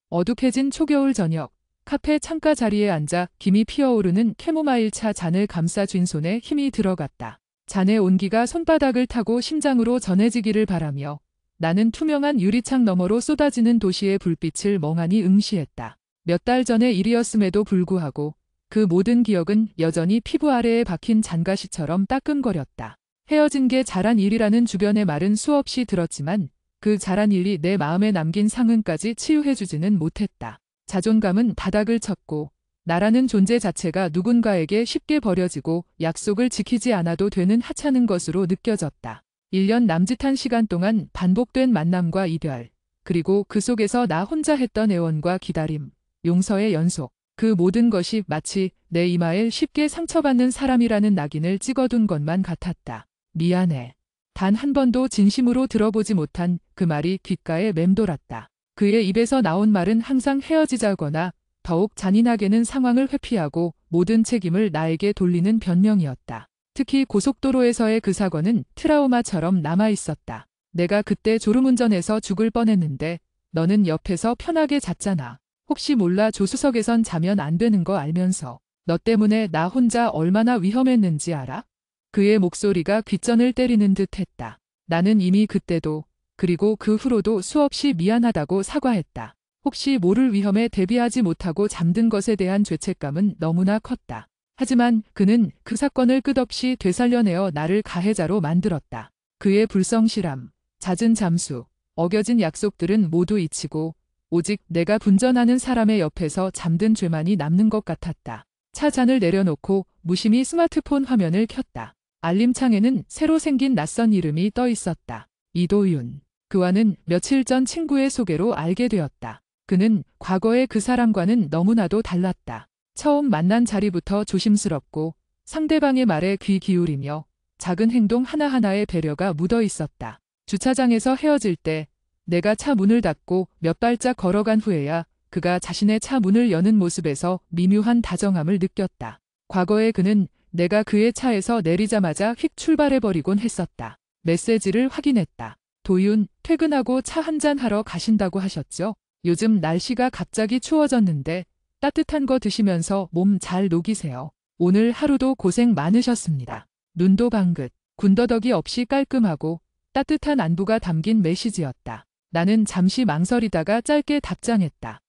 어둑해진 초겨울 저녁, 카페 창가 자리에 앉아 김이 피어오르는 캐모마일 차 잔을 감싸 쥔 손에 힘이 들어갔다. 잔의 온기가 손바닥을 타고 심장으로 전해지기를 바라며 나는 투명한 유리창 너머로 쏟아지는 도시의 불빛을 멍하니 응시했다. 몇 달 전의 일이었음에도 불구하고 그 모든 기억은 여전히 피부 아래에 박힌 잔가시처럼 따끔거렸다. 헤어진 게 잘한 일이라는 주변의 말은 수없이 들었지만 그 잘한 일이 내 마음에 남긴 상흔까지 치유해주지는 못했다. 자존감은 바닥을 쳤고 나라는 존재 자체가 누군가에게 쉽게 버려지고 약속을 지키지 않아도 되는 하찮은 것으로 느껴졌다. 1년 남짓한 시간 동안 반복된 만남과 이별, 그리고 그 속에서 나 혼자 했던 애원과 기다림, 용서의 연속. 그 모든 것이 마치 내 이마에 쉽게 상처받는 사람이라는 낙인을 찍어둔 것만 같았다. 미안해. 단 한 번도 진심으로 들어보지 못한 그 말이 귓가에 맴돌았다. 그의 입에서 나온 말은 항상 헤어지자거나 더욱 잔인하게는 상황을 회피하고 모든 책임을 나에게 돌리는 변명이었다. 특히 고속도로에서의 그 사고는 트라우마처럼 남아있었다. 내가 그때 졸음운전해서 죽을 뻔했는데 너는 옆에서 편하게 잤잖아. 혹시 몰라 조수석에선 자면 안 되는 거 알면서 너 때문에 나 혼자 얼마나 위험했는지 알아? 그의 목소리가 귓전을 때리는 듯 했다. 나는 이미 그때도 그리고 그 후로도 수없이 미안하다고 사과했다. 혹시 모를 위험에 대비하지 못하고 잠든 것에 대한 죄책감은 너무나 컸다. 하지만 그는 그 사건을 끝없이 되살려내어 나를 가해자로 만들었다. 그의 불성실함, 잦은 잠수, 어겨진 약속들은 모두 잊히고 오직 내가 분전하는 사람의 옆에서 잠든 죄만이 남는 것 같았다. 차 잔을 내려놓고 무심히 스마트폰 화면을 켰다. 알림창에는 새로 생긴 낯선 이름이 떠 있었다. 이도윤. 그와는 며칠 전 친구의 소개로 알게 되었다. 그는 과거의 그 사람과는 너무나도 달랐다. 처음 만난 자리부터 조심스럽고 상대방의 말에 귀 기울이며 작은 행동 하나하나에 배려가 묻어 있었다. 주차장에서 헤어질 때 내가 차 문을 닫고 몇 발짝 걸어간 후에야 그가 자신의 차 문을 여는 모습에서 미묘한 다정함을 느꼈다. 과거에 그는 내가 그의 차에서 내리자마자 휙 출발해버리곤 했었다. 메시지를 확인했다. 도윤, 퇴근하고 차 한잔 하러 가신다고 하셨죠? 요즘 날씨가 갑자기 추워졌는데 따뜻한 거 드시면서 몸 잘 녹이세요. 오늘 하루도 고생 많으셨습니다. 눈도 방긋, 군더더기 없이 깔끔하고 따뜻한 안부가 담긴 메시지였다. 나는 잠시 망설이다가 짧게 답장했다.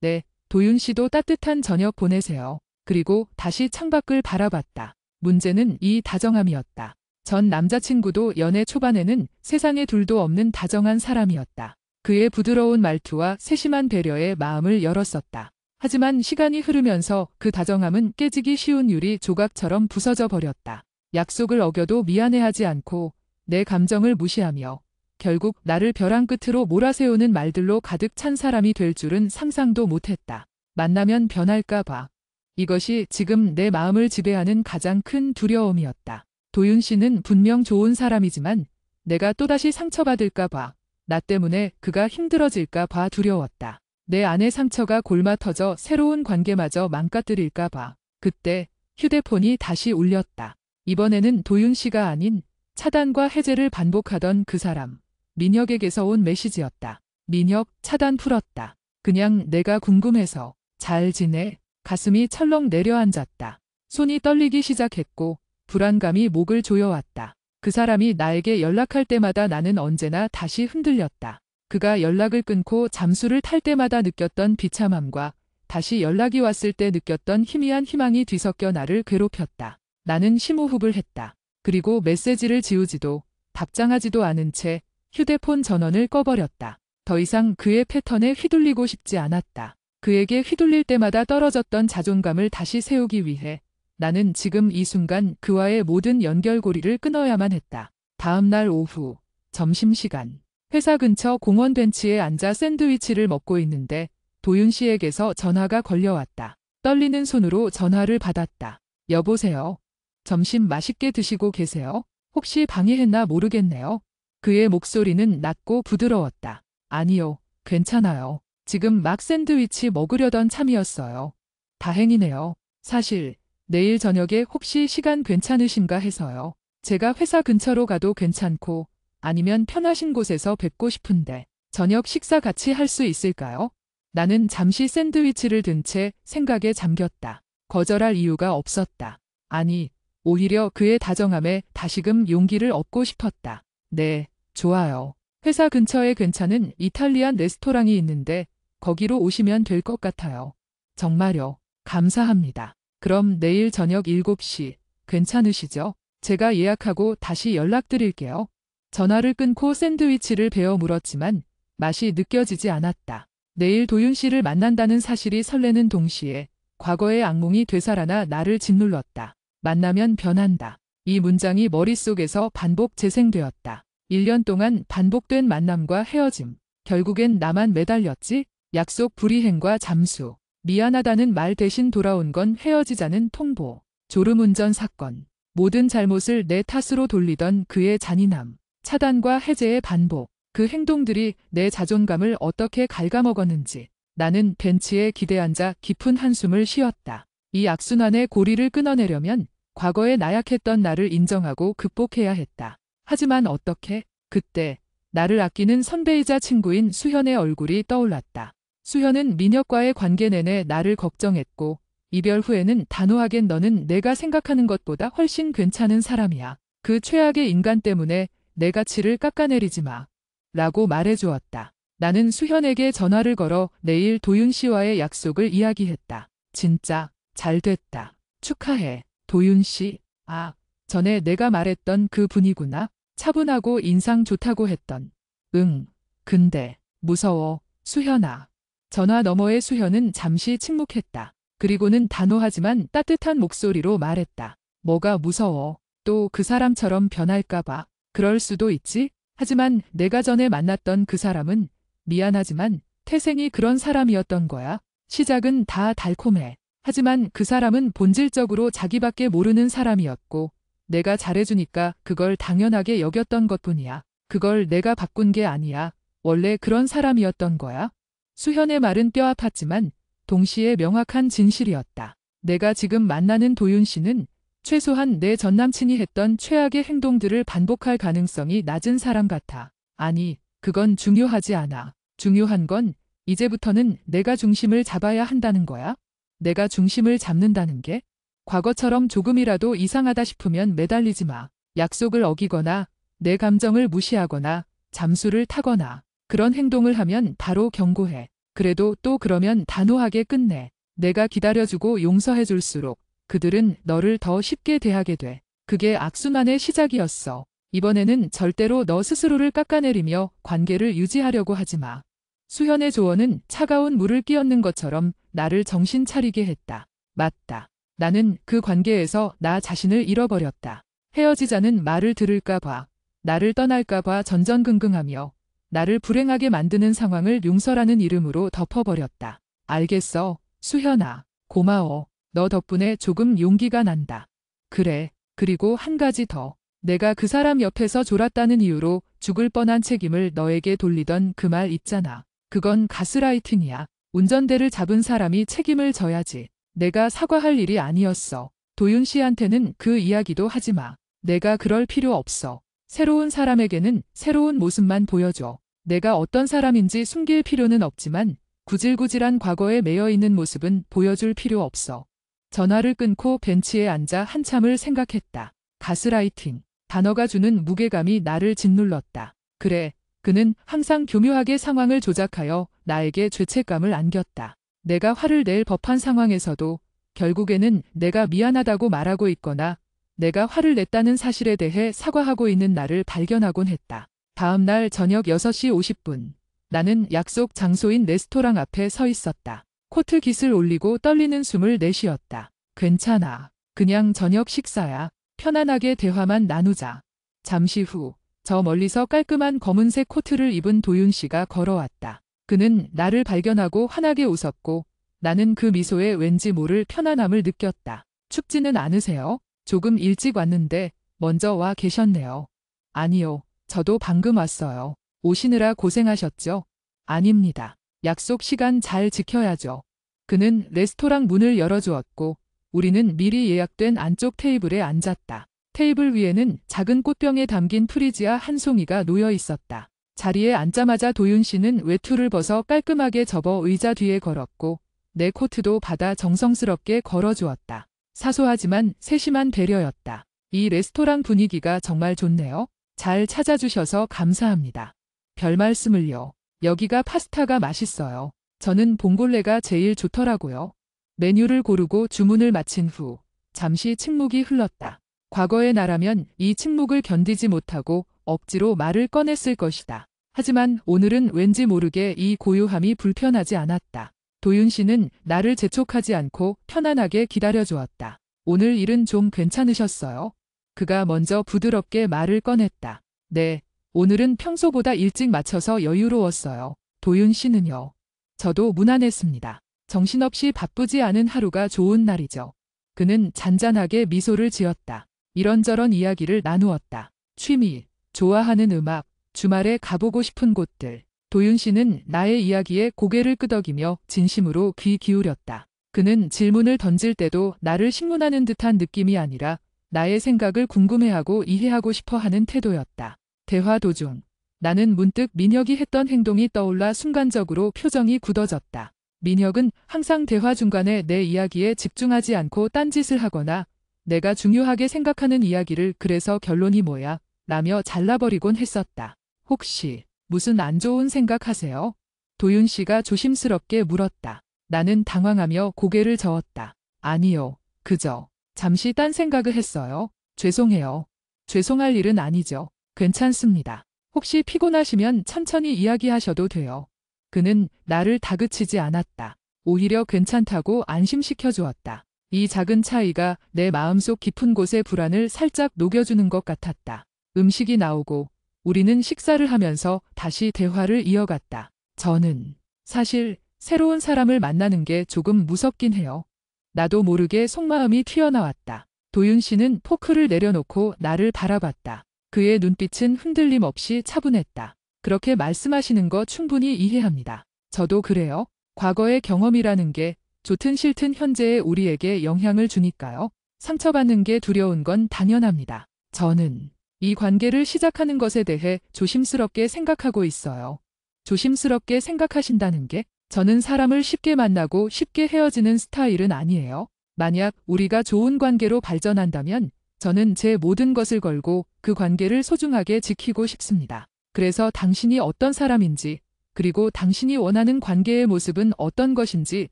네, 도윤 씨도 따뜻한 저녁 보내세요. 그리고 다시 창밖을 바라봤다. 문제는 이 다정함이었다. 전 남자친구도 연애 초반에는 세상에 둘도 없는 다정한 사람이었다. 그의 부드러운 말투와 세심한 배려에 마음을 열었었다. 하지만 시간이 흐르면서 그 다정함은 깨지기 쉬운 유리 조각처럼 부서져 버렸다. 약속을 어겨도 미안해하지 않고 내 감정을 무시하며 결국 나를 벼랑 끝으로 몰아세우는 말들로 가득 찬 사람이 될 줄은 상상도 못했다. 만나면 변할까 봐. 이것이 지금 내 마음을 지배하는 가장 큰 두려움이었다. 도윤 씨는 분명 좋은 사람이지만 내가 또다시 상처받을까 봐, 나 때문에 그가 힘들어질까 봐 두려웠다. 내 안의 상처가 골마 터져 새로운 관계마저 망가뜨릴까 봐. 그때 휴대폰이 다시 울렸다. 이번에는 도윤 씨가 아닌 차단과 해제를 반복하던 그 사람, 민혁에게서 온 메시지였다. 민혁, 차단 풀었다. 그냥 내가 궁금해서. 잘 지내? 가슴이 철렁 내려앉았다. 손이 떨리기 시작했고 불안감이 목을 조여왔다. 그 사람이 나에게 연락할 때마다 나는 언제나 다시 흔들렸다. 그가 연락을 끊고 잠수를 탈 때마다 느꼈던 비참함과 다시 연락이 왔을 때 느꼈던 희미한 희망이 뒤섞여 나를 괴롭혔다. 나는 심호흡을 했다. 그리고 메시지를 지우지도 답장하지도 않은 채 휴대폰 전원을 꺼버렸다. 더 이상 그의 패턴에 휘둘리고 싶지 않았다. 그에게 휘둘릴 때마다 떨어졌던 자존감을 다시 세우기 위해 나는 지금 이 순간 그와의 모든 연결고리를 끊어야만 했다. 다음 날 오후, 점심시간. 회사 근처 공원 벤치에 앉아 샌드위치를 먹고 있는데 도윤 씨에게서 전화가 걸려왔다. 떨리는 손으로 전화를 받았다. 여보세요. 점심 맛있게 드시고 계세요? 혹시 방해했나 모르겠네요. 그의 목소리는 낮고 부드러웠다. 아니요, 괜찮아요. 지금 막 샌드위치 먹으려던 참이었어요. 다행이네요. 사실 내일 저녁에 혹시 시간 괜찮으신가 해서요. 제가 회사 근처로 가도 괜찮고 아니면 편하신 곳에서 뵙고 싶은데 저녁 식사 같이 할 수 있을까요? 나는 잠시 샌드위치를 든 채 생각에 잠겼다. 거절할 이유가 없었다. 아니, 오히려 그의 다정함에 다시금 용기를 얻고 싶었다. 네, 좋아요. 회사 근처에 괜찮은 이탈리안 레스토랑이 있는데 거기로 오시면 될 것 같아요. 정말요. 감사합니다. 그럼 내일 저녁 7시 괜찮으시죠? 제가 예약하고 다시 연락드릴게요. 전화를 끊고 샌드위치를 베어 물었지만 맛이 느껴지지 않았다. 내일 도윤 씨를 만난다는 사실이 설레는 동시에 과거의 악몽이 되살아나 나를 짓눌렀다. 만나면 변한다. 이 문장이 머릿속에서 반복 재생되었다. 1년 동안 반복된 만남과 헤어짐. 결국엔 나만 매달렸지? 약속 불이행과 잠수. 미안하다는 말 대신 돌아온 건 헤어지자는 통보. 졸음운전 사건. 모든 잘못을 내 탓으로 돌리던 그의 잔인함. 차단과 해제의 반복. 그 행동들이 내 자존감을 어떻게 갉아먹었는지. 나는 벤치에 기대앉아 깊은 한숨을 쉬었다. 이 악순환의 고리를 끊어내려면 과거에 나약했던 나를 인정하고 극복해야 했다. 하지만 어떻게? 그때 나를 아끼는 선배이자 친구인 수현의 얼굴이 떠올랐다. 수현은 민혁과의 관계 내내 나를 걱정했고 이별 후에는 단호하게 너는 내가 생각하는 것보다 훨씬 괜찮은 사람이야. 그 최악의 인간 때문에 내 가치를 깎아내리지 마. 라고 말해주었다. 나는 수현에게 전화를 걸어 내일 도윤 씨와의 약속을 이야기했다. 진짜 잘 됐다. 축하해. 도윤 씨. 아, 전에 내가 말했던 그 분이구나. 차분하고 인상 좋다고 했던. 응. 근데 무서워. 수현아. 전화 너머의 수현은 잠시 침묵했다. 그리고는 단호하지만 따뜻한 목소리로 말했다. 뭐가 무서워. 또 그 사람처럼 변할까봐. 그럴 수도 있지. 하지만 내가 전에 만났던 그 사람은 미안하지만 태생이 그런 사람이었던 거야. 시작은 다 달콤해. 하지만 그 사람은 본질적으로 자기밖에 모르는 사람이었고 내가 잘해주니까 그걸 당연하게 여겼던 것뿐이야. 그걸 내가 바꾼 게 아니야. 원래 그런 사람이었던 거야. 수현의 말은 뼈 아팠지만 동시에 명확한 진실이었다. 내가 지금 만나는 도윤 씨는 최소한 내 전남친이 했던 최악의 행동들을 반복할 가능성이 낮은 사람 같아. 아니, 그건 중요하지 않아. 중요한 건 이제부터는 내가 중심을 잡아야 한다는 거야. 내가 중심을 잡는다는 게 과거처럼 조금이라도 이상하다 싶으면 매달리지 마. 약속을 어기거나 내 감정을 무시하거나 잠수를 타거나 그런 행동을 하면 바로 경고해. 그래도 또 그러면 단호하게 끝내. 내가 기다려주고 용서해줄수록 그들은 너를 더 쉽게 대하게 돼. 그게 악순환의 시작이었어. 이번에는 절대로 너 스스로를 깎아내리며 관계를 유지하려고 하지 마. 수현의 조언은 차가운 물을 끼얹는 것처럼 나를 정신 차리게 했다. 맞다. 나는 그 관계에서 나 자신을 잃어버렸다. 헤어지자는 말을 들을까 봐, 나를 떠날까 봐 전전긍긍하며 나를 불행하게 만드는 상황을 용서라는 이름으로 덮어버렸다. 알겠어, 수현아. 고마워. 너 덕분에 조금 용기가 난다. 그래. 그리고 한 가지 더. 내가 그 사람 옆에서 졸았다는 이유로 죽을 뻔한 책임을 너에게 돌리던 그 말 있잖아. 그건 가스라이팅이야. 운전대를 잡은 사람이 책임을 져야지. 내가 사과할 일이 아니었어. 도윤 씨한테는 그 이야기도 하지 마. 내가 그럴 필요 없어. 새로운 사람에게는 새로운 모습만 보여줘. 내가 어떤 사람인지 숨길 필요는 없지만 구질구질한 과거에 매여 있는 모습은 보여줄 필요 없어. 전화를 끊고 벤치에 앉아 한참을 생각했다. 가스라이팅. 단어가 주는 무게감이 나를 짓눌렀다. 그래, 그는 항상 교묘하게 상황을 조작하여 나에게 죄책감을 안겼다. 내가 화를 낼 법한 상황에서도 결국에는 내가 미안하다고 말하고 있거나 내가 화를 냈다는 사실에 대해 사과하고 있는 나를 발견하곤 했다. 다음 날 저녁 6시 50분. 나는 약속 장소인 레스토랑 앞에 서 있었다. 코트 깃을 올리고 떨리는 숨을 내쉬었다. 괜찮아. 그냥 저녁 식사야. 편안하게 대화만 나누자. 잠시 후, 저 멀리서 깔끔한 검은색 코트를 입은 도윤 씨가 걸어왔다. 그는 나를 발견하고 환하게 웃었고 나는 그 미소에 왠지 모를 편안함을 느꼈다. 춥지는 않으세요? 조금 일찍 왔는데 먼저 와 계셨네요. 아니요. 저도 방금 왔어요. 오시느라 고생하셨죠? 아닙니다. 약속 시간 잘 지켜야죠. 그는 레스토랑 문을 열어주었고 우리는 미리 예약된 안쪽 테이블에 앉았다. 테이블 위에는 작은 꽃병에 담긴 프리지아 한 송이가 놓여 있었다. 자리에 앉자마자 도윤 씨는 외투를 벗어 깔끔하게 접어 의자 뒤에 걸었고 내 코트도 받아 정성스럽게 걸어주었다. 사소하지만 세심한 배려였다. 이 레스토랑 분위기가 정말 좋네요. 잘 찾아주셔서 감사합니다. 별 말씀을요. 여기가 파스타가 맛있어요. 저는 봉골레가 제일 좋더라고요. 메뉴를 고르고 주문을 마친 후 잠시 침묵이 흘렀다. 과거의 나라면 이 침묵을 견디지 못하고 억지로 말을 꺼냈을 것이다. 하지만 오늘은 왠지 모르게 이 고요함이 불편하지 않았다. 도윤 씨는 나를 재촉하지 않고 편안하게 기다려주었다. 오늘 일은 좀 괜찮으셨어요? 그가 먼저 부드럽게 말을 꺼냈다. 네, 오늘은 평소보다 일찍 마쳐서 여유로웠어요. 도윤 씨는요? 저도 무난했습니다. 정신없이 바쁘지 않은 하루가 좋은 날이죠. 그는 잔잔하게 미소를 지었다. 이런저런 이야기를 나누었다. 취미, 좋아하는 음악, 주말에 가보고 싶은 곳들. 도윤 씨는 나의 이야기에 고개를 끄덕이며 진심으로 귀 기울였다. 그는 질문을 던질 때도 나를 식문하는 듯한 느낌이 아니라 나의 생각을 궁금해하고 이해하고 싶어 하는 태도였다. 대화 도중 나는 문득 민혁이 했던 행동이 떠올라 순간적으로 표정이 굳어졌다. 민혁은 항상 대화 중간에 내 이야기에 집중하지 않고 딴짓을 하거나 내가 중요하게 생각하는 이야기를 그래서 결론이 뭐야? 라며 잘라버리곤 했었다. 혹시 무슨 안 좋은 생각하세요? 도윤 씨가 조심스럽게 물었다. 나는 당황하며 고개를 저었다. 아니요. 그저 잠시 딴 생각을 했어요. 죄송해요. 죄송할 일은 아니죠. 괜찮습니다. 혹시 피곤하시면 천천히 이야기하셔도 돼요. 그는 나를 다그치지 않았다. 오히려 괜찮다고 안심시켜 주었다. 이 작은 차이가 내 마음속 깊은 곳의 불안을 살짝 녹여주는 것 같았다. 음식이 나오고 우리는 식사를 하면서 다시 대화를 이어갔다. 저는 사실 새로운 사람을 만나는 게 조금 무섭긴 해요. 나도 모르게 속마음이 튀어나왔다. 도윤 씨는 포크를 내려놓고 나를 바라봤다. 그의 눈빛은 흔들림 없이 차분했다. 그렇게 말씀하시는 거 충분히 이해합니다. 저도 그래요. 과거의 경험이라는 게 좋든 싫든 현재의 우리에게 영향을 주니까요. 상처받는 게 두려운 건 당연합니다. 저는 이 관계를 시작하는 것에 대해 조심스럽게 생각하고 있어요. 조심스럽게 생각하신다는 게 저는 사람을 쉽게 만나고 쉽게 헤어지는 스타일은 아니에요. 만약 우리가 좋은 관계로 발전한다면 저는 제 모든 것을 걸고 그 관계를 소중하게 지키고 싶습니다. 그래서 당신이 어떤 사람인지 그리고 당신이 원하는 관계의 모습은 어떤 것인지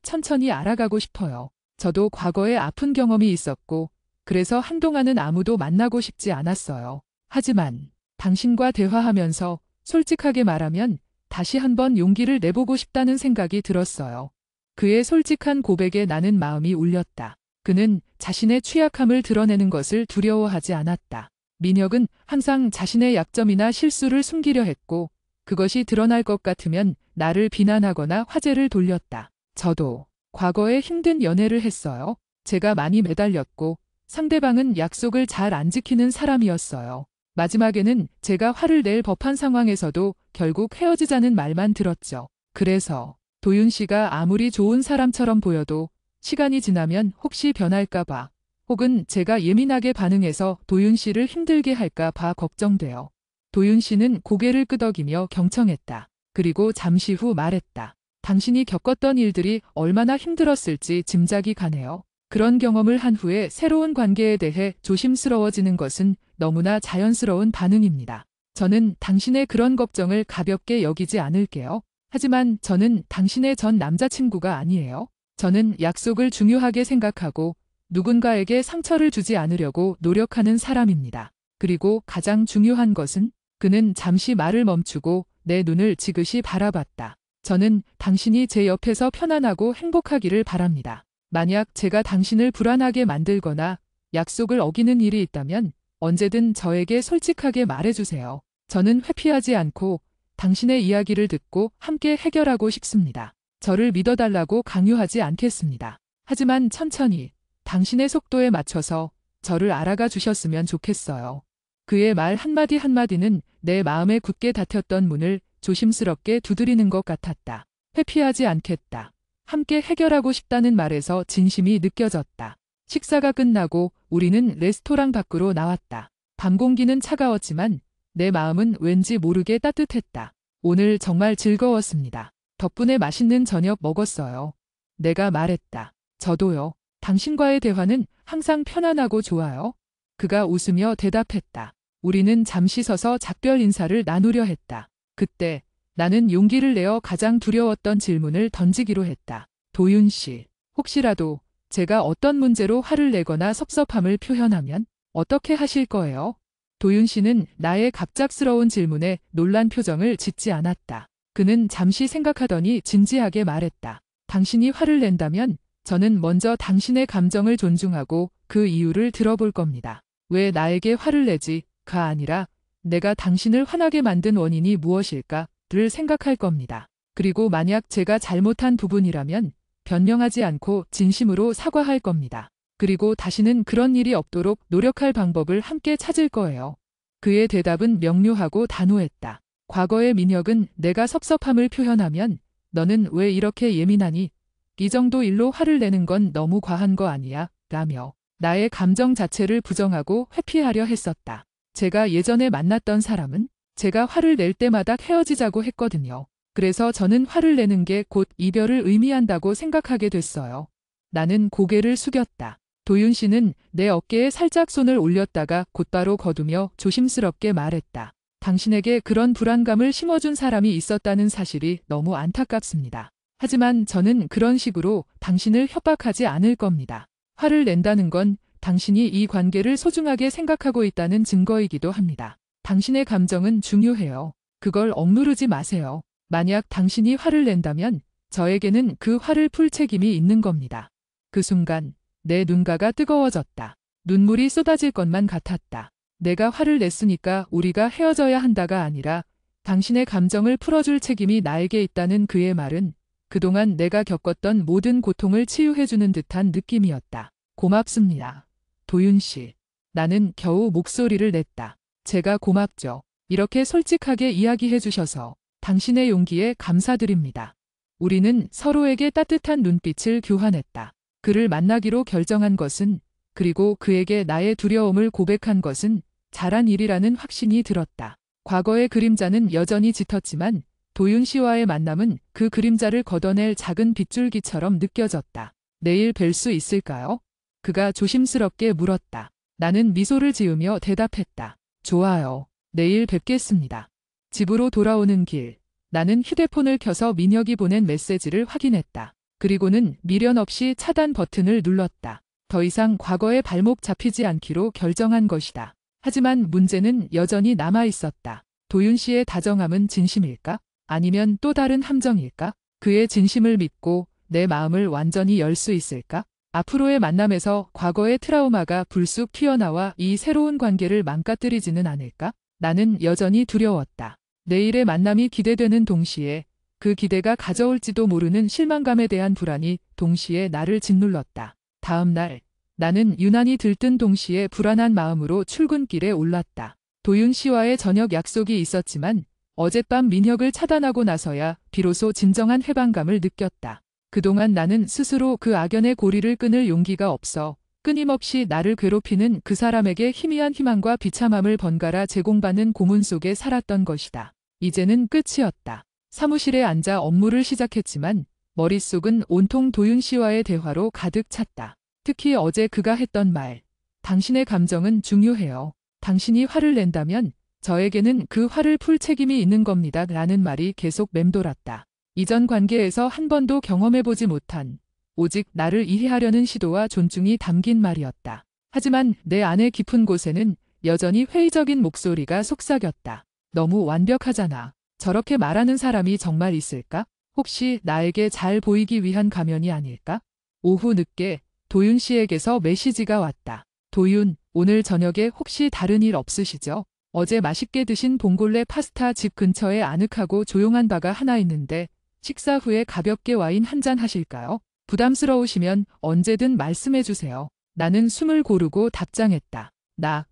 천천히 알아가고 싶어요. 저도 과거에 아픈 경험이 있었고 그래서 한동안은 아무도 만나고 싶지 않았어요. 하지만 당신과 대화하면서 솔직하게 말하면 다시 한번 용기를 내보고 싶다는 생각이 들었어요. 그의 솔직한 고백에 나는 마음이 울렸다. 그는 자신의 취약함을 드러내는 것을 두려워하지 않았다. 민혁은 항상 자신의 약점이나 실수를 숨기려 했고 그것이 드러날 것 같으면 나를 비난하거나 화제를 돌렸다. 저도 과거에 힘든 연애를 했어요. 제가 많이 매달렸고 상대방은 약속을 잘 안 지키는 사람이었어요. 마지막에는 제가 화를 낼 법한 상황에서도 결국 헤어지자는 말만 들었죠. 그래서 도윤 씨가 아무리 좋은 사람처럼 보여도 시간이 지나면 혹시 변할까 봐 혹은 제가 예민하게 반응해서 도윤 씨를 힘들게 할까 봐 걱정돼요. 도윤 씨는 고개를 끄덕이며 경청했다. 그리고 잠시 후 말했다. 당신이 겪었던 일들이 얼마나 힘들었을지 짐작이 가네요. 그런 경험을 한 후에 새로운 관계에 대해 조심스러워지는 것은 너무나 자연스러운 반응입니다. 저는 당신의 그런 걱정을 가볍게 여기지 않을게요. 하지만 저는 당신의 전 남자친구가 아니에요. 저는 약속을 중요하게 생각하고 누군가에게 상처를 주지 않으려고 노력하는 사람입니다. 그리고 가장 중요한 것은 그는 잠시 말을 멈추고 내 눈을 지그시 바라봤다. 저는 당신이 제 옆에서 편안하고 행복하기를 바랍니다. 만약 제가 당신을 불안하게 만들거나 약속을 어기는 일이 있다면 언제든 저에게 솔직하게 말해주세요. 저는 회피하지 않고 당신의 이야기를 듣고 함께 해결하고 싶습니다. 저를 믿어달라고 강요하지 않겠습니다. 하지만 천천히 당신의 속도에 맞춰서 저를 알아가 주셨으면 좋겠어요. 그의 말 한마디 한마디는 내 마음에 굳게 닫혔던 문을 조심스럽게 두드리는 것 같았다. 회피하지 않겠다. 함께 해결하고 싶다는 말에서 진심이 느껴졌다. 식사가 끝나고 우리는 레스토랑 밖으로 나왔다. 밤 공기는 차가웠지만 내 마음은 왠지 모르게 따뜻했다. 오늘 정말 즐거웠습니다. 덕분에 맛있는 저녁 먹었어요. 내가 말했다. 저도요. 당신과의 대화는 항상 편안하고 좋아요. 그가 웃으며 대답했다. 우리는 잠시 서서 작별 인사를 나누려 했다. 그때 나는 용기를 내어 가장 두려웠던 질문을 던지기로 했다. 도윤 씨, 혹시라도 제가 어떤 문제로 화를 내거나 섭섭함을 표현하면 어떻게 하실 거예요? 도윤 씨는 나의 갑작스러운 질문에 놀란 표정을 짓지 않았다. 그는 잠시 생각하더니 진지하게 말했다. 당신이 화를 낸다면 저는 먼저 당신의 감정을 존중하고 그 이유를 들어볼 겁니다. 왜 나에게 화를 내지가 아니라 내가 당신을 화나게 만든 원인이 무엇일까를 생각할 겁니다. 그리고 만약 제가 잘못한 부분이라면 변명하지 않고 진심으로 사과할 겁니다. 그리고 다시는 그런 일이 없도록 노력할 방법을 함께 찾을 거예요. 그의 대답은 명료하고 단호했다. 과거의 민혁은 내가 섭섭함을 표현하면 너는 왜 이렇게 예민하니? 이 정도 일로 화를 내는 건 너무 과한 거 아니야? 라며 나의 감정 자체를 부정하고 회피하려 했었다. 제가 예전에 만났던 사람은 제가 화를 낼 때마다 헤어지자고 했거든요. 그래서 저는 화를 내는 게 곧 이별을 의미한다고 생각하게 됐어요. 나는 고개를 숙였다. 도윤 씨는 내 어깨에 살짝 손을 올렸다가 곧바로 거두며 조심스럽게 말했다. 당신에게 그런 불안감을 심어준 사람이 있었다는 사실이 너무 안타깝습니다. 하지만 저는 그런 식으로 당신을 협박하지 않을 겁니다. 화를 낸다는 건 당신이 이 관계를 소중하게 생각하고 있다는 증거이기도 합니다. 당신의 감정은 중요해요. 그걸 억누르지 마세요. 만약 당신이 화를 낸다면 저에게는 그 화를 풀 책임이 있는 겁니다. 그 순간 내 눈가가 뜨거워졌다. 눈물이 쏟아질 것만 같았다. 내가 화를 냈으니까 우리가 헤어져야 한다가 아니라 당신의 감정을 풀어줄 책임이 나에게 있다는 그의 말은 그동안 내가 겪었던 모든 고통을 치유해주는 듯한 느낌이었다. 고맙습니다. 도윤 씨. 나는 겨우 목소리를 냈다. 제가 고맙죠. 이렇게 솔직하게 이야기해 주셔서 당신의 용기에 감사드립니다. 우리는 서로에게 따뜻한 눈빛을 교환했다. 그를 만나기로 결정한 것은 그리고 그에게 나의 두려움을 고백한 것은 잘한 일이라는 확신이 들었다. 과거의 그림자는 여전히 짙었지만 도윤 씨와의 만남은 그 그림자를 걷어낼 작은 빗줄기처럼 느껴졌다. 내일 뵐 수 있을까요? 그가 조심스럽게 물었다. 나는 미소를 지으며 대답했다. 좋아요. 내일 뵙겠습니다. 집으로 돌아오는 길, 나는 휴대폰을 켜서 민혁이 보낸 메시지를 확인했다. 그리고는 미련 없이 차단 버튼을 눌렀다. 더 이상 과거에 발목 잡히지 않기로 결정한 것이다. 하지만 문제는 여전히 남아 있었다. 도윤 씨의 다정함은 진심일까? 아니면 또 다른 함정일까? 그의 진심을 믿고 내 마음을 완전히 열 수 있을까? 앞으로의 만남에서 과거의 트라우마가 불쑥 튀어나와 이 새로운 관계를 망가뜨리지는 않을까? 나는 여전히 두려웠다. 내일의 만남이 기대되는 동시에 그 기대가 가져올지도 모르는 실망감에 대한 불안이 동시에 나를 짓눌렀다. 다음 날 나는 유난히 들뜬 동시에 불안한 마음으로 출근길에 올랐다. 도윤 씨와의 저녁 약속이 있었지만 어젯밤 민혁을 차단하고 나서야 비로소 진정한 해방감을 느꼈다. 그동안 나는 스스로 그 악연의 고리를 끊을 용기가 없어 끊임없이 나를 괴롭히는 그 사람에게 희미한 희망과 비참함을 번갈아 제공받는 고문 속에 살았던 것이다. 이제는 끝이었다. 사무실에 앉아 업무를 시작했지만 머릿속은 온통 도윤 씨와의 대화로 가득 찼다. 특히 어제 그가 했던 말. 당신의 감정은 중요해요. 당신이 화를 낸다면 저에게는 그 화를 풀 책임이 있는 겁니다. 라는 말이 계속 맴돌았다. 이전 관계에서 한 번도 경험해보지 못한 오직 나를 이해하려는 시도와 존중이 담긴 말이었다. 하지만 내 안의 깊은 곳에는 여전히 회의적인 목소리가 속삭였다. 너무 완벽하잖아. 저렇게 말하는 사람이 정말 있을까? 혹시 나에게 잘 보이기 위한 가면이 아닐까? 오후 늦게 도윤 씨에게서 메시지가 왔다. 도윤, 오늘 저녁에 혹시 다른 일 없으시죠? 어제 맛있게 드신 봉골레 파스타 집 근처에 아늑하고 조용한 바가 하나 있는데 식사 후에 가볍게 와인 한잔 하실까요? 부담스러우시면 언제든 말씀해 주세요. 나는 숨을 고르고 답장했다.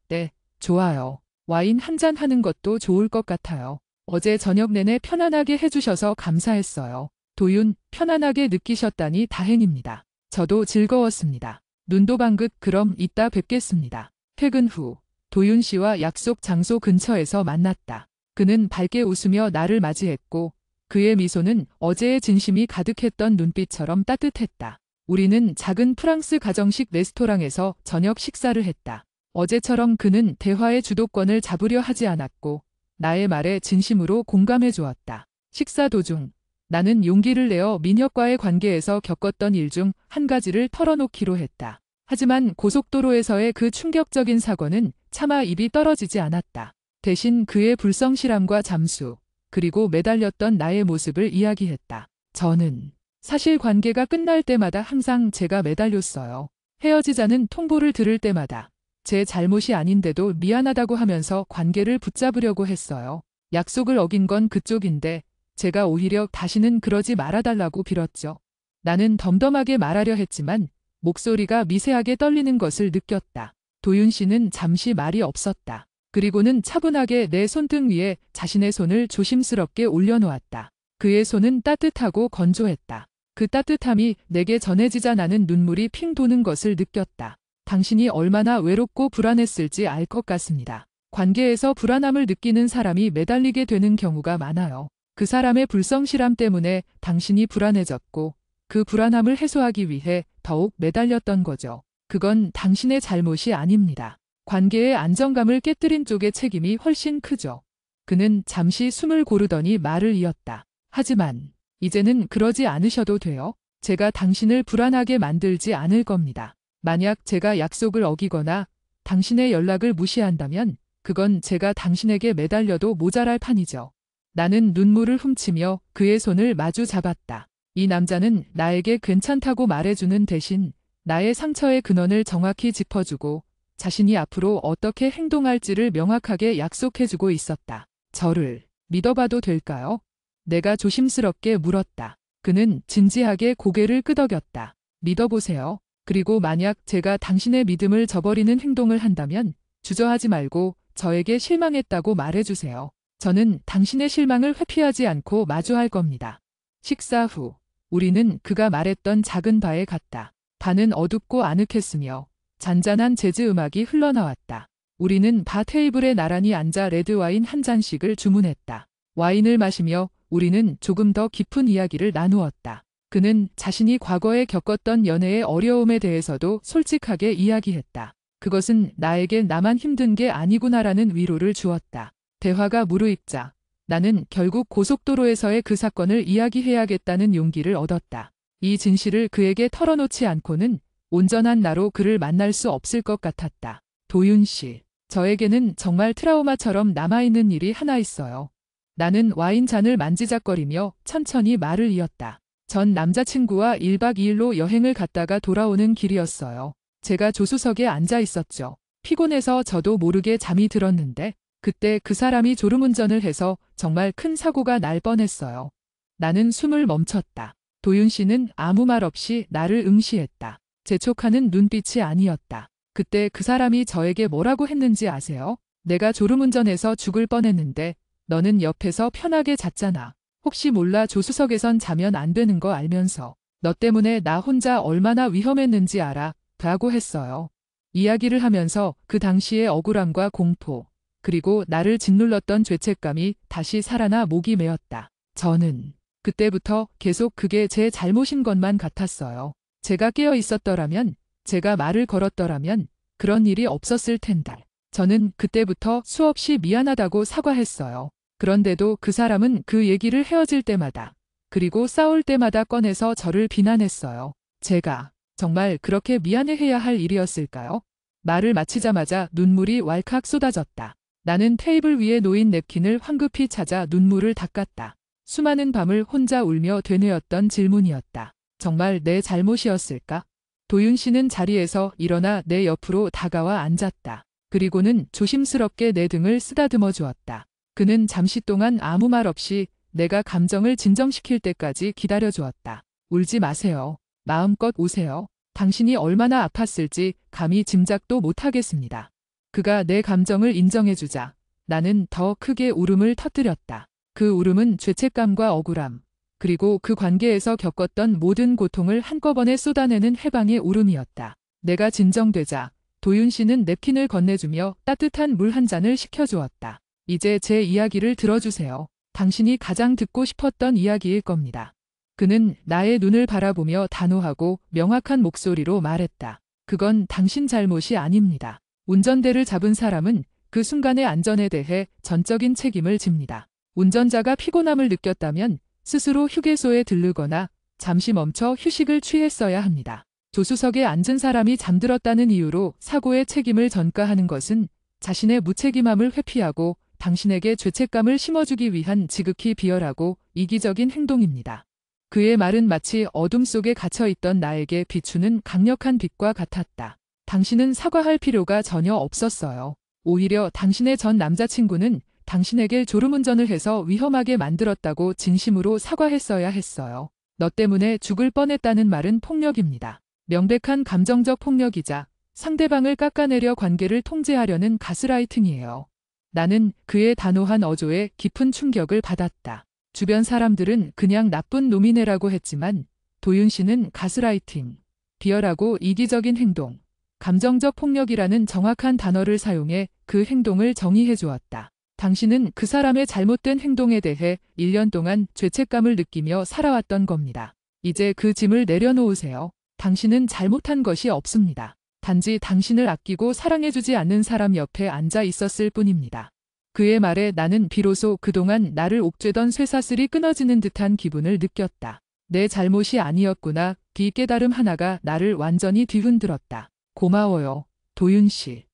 네, 좋아요. 와인 한잔 하는 것도 좋을 것 같아요. 어제 저녁 내내 편안하게 해주셔서 감사했어요. 도윤, 편안하게 느끼셨다니 다행입니다. 저도 즐거웠습니다. 눈도 방긋 그럼 이따 뵙겠습니다. 퇴근 후 도윤 씨와 약속 장소 근처에서 만났다. 그는 밝게 웃으며 나를 맞이했고 그의 미소는 어제의 진심이 가득했던 눈빛처럼 따뜻했다. 우리는 작은 프랑스 가정식 레스토랑에서 저녁 식사를 했다. 어제처럼 그는 대화의 주도권을 잡으려 하지 않았고 나의 말에 진심으로 공감해 주었다. 식사 도중 나는 용기를 내어 민혁과의 관계에서 겪었던 일 중 한 가지를 털어놓기로 했다. 하지만 고속도로에서의 그 충격적인 사고는 차마 입이 떨어지지 않았다. 대신 그의 불성실함과 잠수, 그리고 매달렸던 나의 모습을 이야기했다. 저는 사실 관계가 끝날 때마다 항상 제가 매달렸어요. 헤어지자는 통보를 들을 때마다 제 잘못이 아닌데도 미안하다고 하면서 관계를 붙잡으려고 했어요. 약속을 어긴 건 그쪽인데 제가 오히려 다시는 그러지 말아달라고 빌었죠. 나는 덤덤하게 말하려 했지만 목소리가 미세하게 떨리는 것을 느꼈다. 도윤 씨는 잠시 말이 없었다. 그리고는 차분하게 내 손등 위에 자신의 손을 조심스럽게 올려놓았다. 그의 손은 따뜻하고 건조했다. 그 따뜻함이 내게 전해지자 나는 눈물이 핑 도는 것을 느꼈다. 당신이 얼마나 외롭고 불안했을지 알 것 같습니다. 관계에서 불안함을 느끼는 사람이 매달리게 되는 경우가 많아요. 그 사람의 불성실함 때문에 당신이 불안해졌고 그 불안함을 해소하기 위해 더욱 매달렸던 거죠. 그건 당신의 잘못이 아닙니다. 관계의 안정감을 깨뜨린 쪽의 책임이 훨씬 크죠. 그는 잠시 숨을 고르더니 말을 이었다. 하지만 이제는 그러지 않으셔도 돼요. 제가 당신을 불안하게 만들지 않을 겁니다. 만약 제가 약속을 어기거나 당신의 연락을 무시한다면 그건 제가 당신에게 매달려도 모자랄 판이죠. 나는 눈물을 훔치며 그의 손을 마주 잡았다. 이 남자는 나에게 괜찮다고 말해주는 대신 나의 상처의 근원을 정확히 짚어주고 자신이 앞으로 어떻게 행동할지를 명확하게 약속해주고 있었다. 저를 믿어봐도 될까요? 내가 조심스럽게 물었다. 그는 진지하게 고개를 끄덕였다. 믿어보세요. 그리고 만약 제가 당신의 믿음을 저버리는 행동을 한다면 주저하지 말고 저에게 실망했다고 말해주세요. 저는 당신의 실망을 회피하지 않고 마주할 겁니다. 식사 후 우리는 그가 말했던 작은 바에 갔다. 바는 어둡고 아늑했으며 잔잔한 재즈 음악이 흘러나왔다. 우리는 바 테이블에 나란히 앉아 레드와인 한 잔씩을 주문했다. 와인을 마시며 우리는 조금 더 깊은 이야기를 나누었다. 그는 자신이 과거에 겪었던 연애의 어려움에 대해서도 솔직하게 이야기했다. 그것은 나에게 나만 힘든 게 아니구나라는 위로를 주었다. 대화가 무르익자 나는 결국 고속도로에서의 그 사건을 이야기해야겠다는 용기를 얻었다. 이 진실을 그에게 털어놓지 않고는 온전한 나로 그를 만날 수 없을 것 같았다. 도윤 씨, 저에게는 정말 트라우마처럼 남아있는 일이 하나 있어요. 나는 와인잔을 만지작거리며 천천히 말을 이었다. 전 남자친구와 1박 2일로 여행을 갔다가 돌아오는 길이었어요. 제가 조수석에 앉아 있었죠. 피곤해서 저도 모르게 잠이 들었는데 그때 그 사람이 졸음운전을 해서 정말 큰 사고가 날 뻔했어요. 나는 숨을 멈췄다. 도윤 씨는 아무 말 없이 나를 응시했다. 재촉하는 눈빛이 아니었다. 그때 그 사람이 저에게 뭐라고 했는지 아세요? 내가 졸음운전해서 죽을 뻔했는데 너는 옆에서 편하게 잤잖아. 혹시 몰라 조수석에선 자면 안 되는 거 알면서 너 때문에 나 혼자 얼마나 위험했는지 알아? 라고 했어요. 이야기를 하면서 그 당시의 억울함과 공포, 그리고 나를 짓눌렀던 죄책감이 다시 살아나 목이 메었다. 저는 그때부터 계속 그게 제 잘못인 것만 같았어요. 제가 깨어 있었더라면, 제가 말을 걸었더라면 그런 일이 없었을 텐데. 저는 그때부터 수없이 미안하다고 사과했어요. 그런데도 그 사람은 그 얘기를 헤어질 때마다, 그리고 싸울 때마다 꺼내서 저를 비난했어요. 제가 정말 그렇게 미안해해야 할 일이었을까요? 말을 마치자마자 눈물이 왈칵 쏟아졌다. 나는 테이블 위에 놓인 냅킨을 황급히 찾아 눈물을 닦았다. 수많은 밤을 혼자 울며 되뇌었던 질문이었다. 정말 내 잘못이었을까? 도윤 씨는 자리에서 일어나 내 옆으로 다가와 앉았다. 그리고는 조심스럽게 내 등을 쓰다듬어 주었다. 그는 잠시 동안 아무 말 없이 내가 감정을 진정시킬 때까지 기다려 주었다. 울지 마세요. 마음껏 우세요. 당신이 얼마나 아팠을지 감히 짐작도 못하겠습니다. 그가 내 감정을 인정해주자 나는 더 크게 울음을 터뜨렸다. 그 울음은 죄책감과 억울함, 그리고 그 관계에서 겪었던 모든 고통을 한꺼번에 쏟아내는 해방의 울음이었다. 내가 진정되자 도윤 씨는 냅킨을 건네주며 따뜻한 물 한 잔을 식혀주었다. 이제 제 이야기를 들어주세요. 당신이 가장 듣고 싶었던 이야기일 겁니다. 그는 나의 눈을 바라보며 단호하고 명확한 목소리로 말했다. 그건 당신 잘못이 아닙니다. 운전대를 잡은 사람은 그 순간의 안전에 대해 전적인 책임을 집니다. 운전자가 피곤함을 느꼈다면 스스로 휴게소에 들르거나 잠시 멈춰 휴식을 취했어야 합니다. 조수석에 앉은 사람이 잠들었다는 이유로 사고의 책임을 전가하는 것은 자신의 무책임함을 회피하고 당신에게 죄책감을 심어주기 위한 지극히 비열하고 이기적인 행동입니다. 그의 말은 마치 어둠 속에 갇혀있던 나에게 비추는 강력한 빛과 같았다. 당신은 사과할 필요가 전혀 없었어요. 오히려 당신의 전 남자친구는 당신에게 졸음운전을 해서 위험하게 만들었다고 진심으로 사과했어야 했어요. 너 때문에 죽을 뻔했다는 말은 폭력입니다. 명백한 감정적 폭력이자 상대방을 깎아내려 관계를 통제하려는 가스라이팅이에요. 나는 그의 단호한 어조에 깊은 충격을 받았다. 주변 사람들은 그냥 나쁜 놈이네라고 했지만 도윤 씨는 가스라이팅, 비열하고 이기적인 행동, 감정적 폭력이라는 정확한 단어를 사용해 그 행동을 정의해 주었다. 당신은 그 사람의 잘못된 행동에 대해 1년 동안 죄책감을 느끼며 살아왔던 겁니다. 이제 그 짐을 내려놓으세요. 당신은 잘못한 것이 없습니다. 단지 당신을 아끼고 사랑해주지 않는 사람 옆에 앉아 있었을 뿐입니다. 그의 말에 나는 비로소 그동안 나를 옥죄던 쇠사슬이 끊어지는 듯한 기분을 느꼈다. 내 잘못이 아니었구나. 이 깨달음 하나가 나를 완전히 뒤흔들었다. 고마워요, 도윤 씨.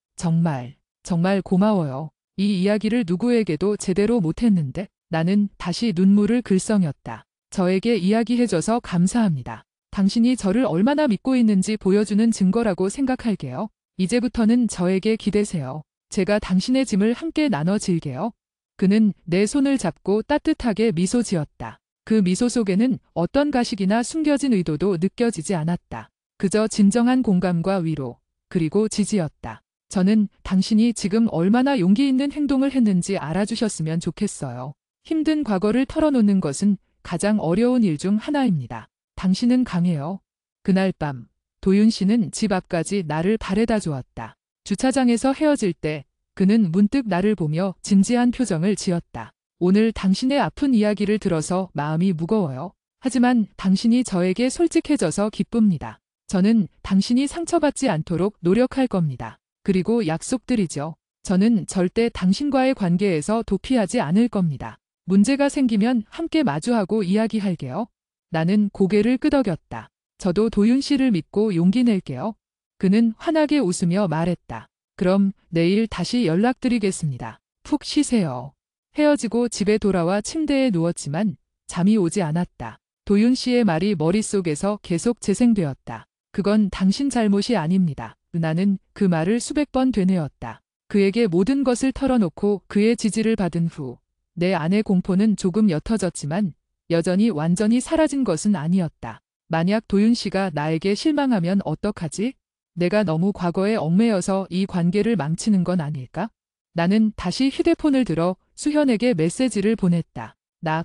정말 고마워요. 이 이야기를 누구에게도 제대로 못했는데 나는 다시 눈물을 글썽였다. 저에게 이야기해줘서 감사합니다. 당신이 저를 얼마나 믿고 있는지 보여주는 증거라고 생각할게요. 이제부터는 저에게 기대세요. 제가 당신의 짐을 함께 나눠 질게요. 그는 내 손을 잡고 따뜻하게 미소 지었다. 그 미소 속에는 어떤 가식이나 숨겨진 의도도 느껴지지 않았다. 그저 진정한 공감과 위로, 그리고 지지였다. 저는 당신이 지금 얼마나 용기 있는 행동을 했는지 알아주셨으면 좋겠어요. 힘든 과거를 털어놓는 것은 가장 어려운 일 중 하나입니다. 당신은 강해요. 그날 밤, 도윤 씨는 집 앞까지 나를 바래다 주었다. 주차장에서 헤어질 때 그는 문득 나를 보며 진지한 표정을 지었다. 오늘 당신의 아픈 이야기를 들어서 마음이 무거워요. 하지만 당신이 저에게 솔직해져서 기쁩니다. 저는 당신이 상처받지 않도록 노력할 겁니다. 그리고 약속드리죠. 저는 절대 당신과의 관계에서 도피하지 않을 겁니다. 문제가 생기면 함께 마주하고 이야기할게요. 나는 고개를 끄덕였다. 저도 도윤 씨를 믿고 용기 낼게요. 그는 환하게 웃으며 말했다. 그럼 내일 다시 연락드리겠습니다. 푹 쉬세요. 헤어지고 집에 돌아와 침대에 누웠지만 잠이 오지 않았다. 도윤 씨의 말이 머릿속에서 계속 재생되었다. 그건 당신 잘못이 아닙니다. 나는 그 말을 수백 번 되뇌었다. 그에게 모든 것을 털어놓고 그의 지지를 받은 후 내 안의 공포는 조금 옅어졌지만 여전히 완전히 사라진 것은 아니었다. 만약 도윤 씨가 나에게 실망하면 어떡하지? 내가 너무 과거에 얽매여서 이 관계를 망치는 건 아닐까? 나는 다시 휴대폰을 들어 수현에게 메시지를 보냈다.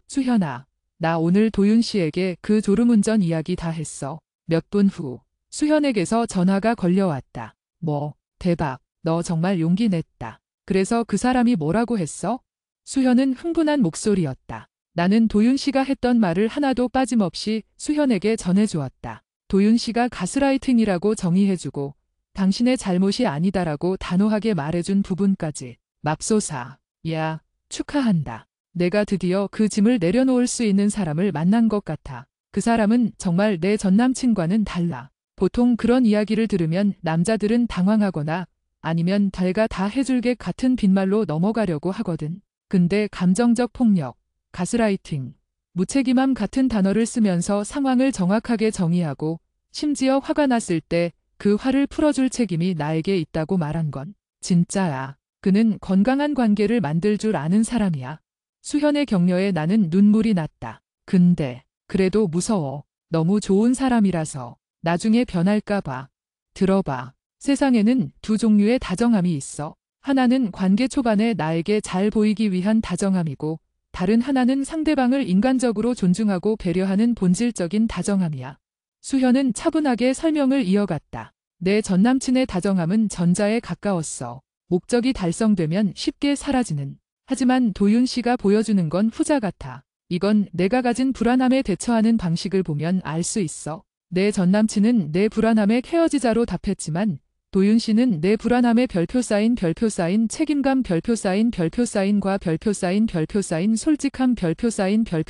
수현아. 나 오늘 도윤 씨에게 그 졸음운전 이야기 다 했어. 몇 분 후 수현에게서 전화가 걸려왔다. 대박. 너 정말 용기 냈다. 그래서 그 사람이 뭐라고 했어? 수현은 흥분한 목소리였다. 나는 도윤 씨가 했던 말을 하나도 빠짐없이 수현에게 전해주었다. 도윤 씨가 가스라이팅이라고 정의해주고 당신의 잘못이 아니다라고 단호하게 말해준 부분까지. 맙소사. 야, 축하한다. 내가 드디어 그 짐을 내려놓을 수 있는 사람을 만난 것 같아. 그 사람은 정말 내 전남친과는 달라. 보통 그런 이야기를 들으면 남자들은 당황하거나 아니면 달가 다 해줄게 같은 빈말로 넘어가려고 하거든. 근데 감정적 폭력, 가스라이팅, 무책임함 같은 단어를 쓰면서 상황을 정확하게 정의하고 심지어 화가 났을 때 그 화를 풀어줄 책임이 나에게 있다고 말한 건 진짜야. 그는 건강한 관계를 만들 줄 아는 사람이야. 수현의 격려에 나는 눈물이 났다. 근데 그래도 무서워. 너무 좋은 사람이라서 나중에 변할까 봐. 들어봐. 세상에는 두 종류의 다정함이 있어. 하나는 관계 초반에 나에게 잘 보이기 위한 다정함이고 다른 하나는 상대방을 인간적으로 존중하고 배려하는 본질적인 다정함이야. 수현은 차분하게 설명을 이어갔다. 내 전남친의 다정함은 전자에 가까웠어. 목적이 달성되면 쉽게 사라지는. 하지만 도윤 씨가 보여주는 건 후자 같아. 이건 내가 가진 불안함에 대처하는 방식을 보면 알 수 있어. 내 전남친은 내 불안함에 헤어지자로 답했지만 도윤 씨는 내 불안함에 별표 사인 책임감 별표 사인과 별표 사인 솔직함 별표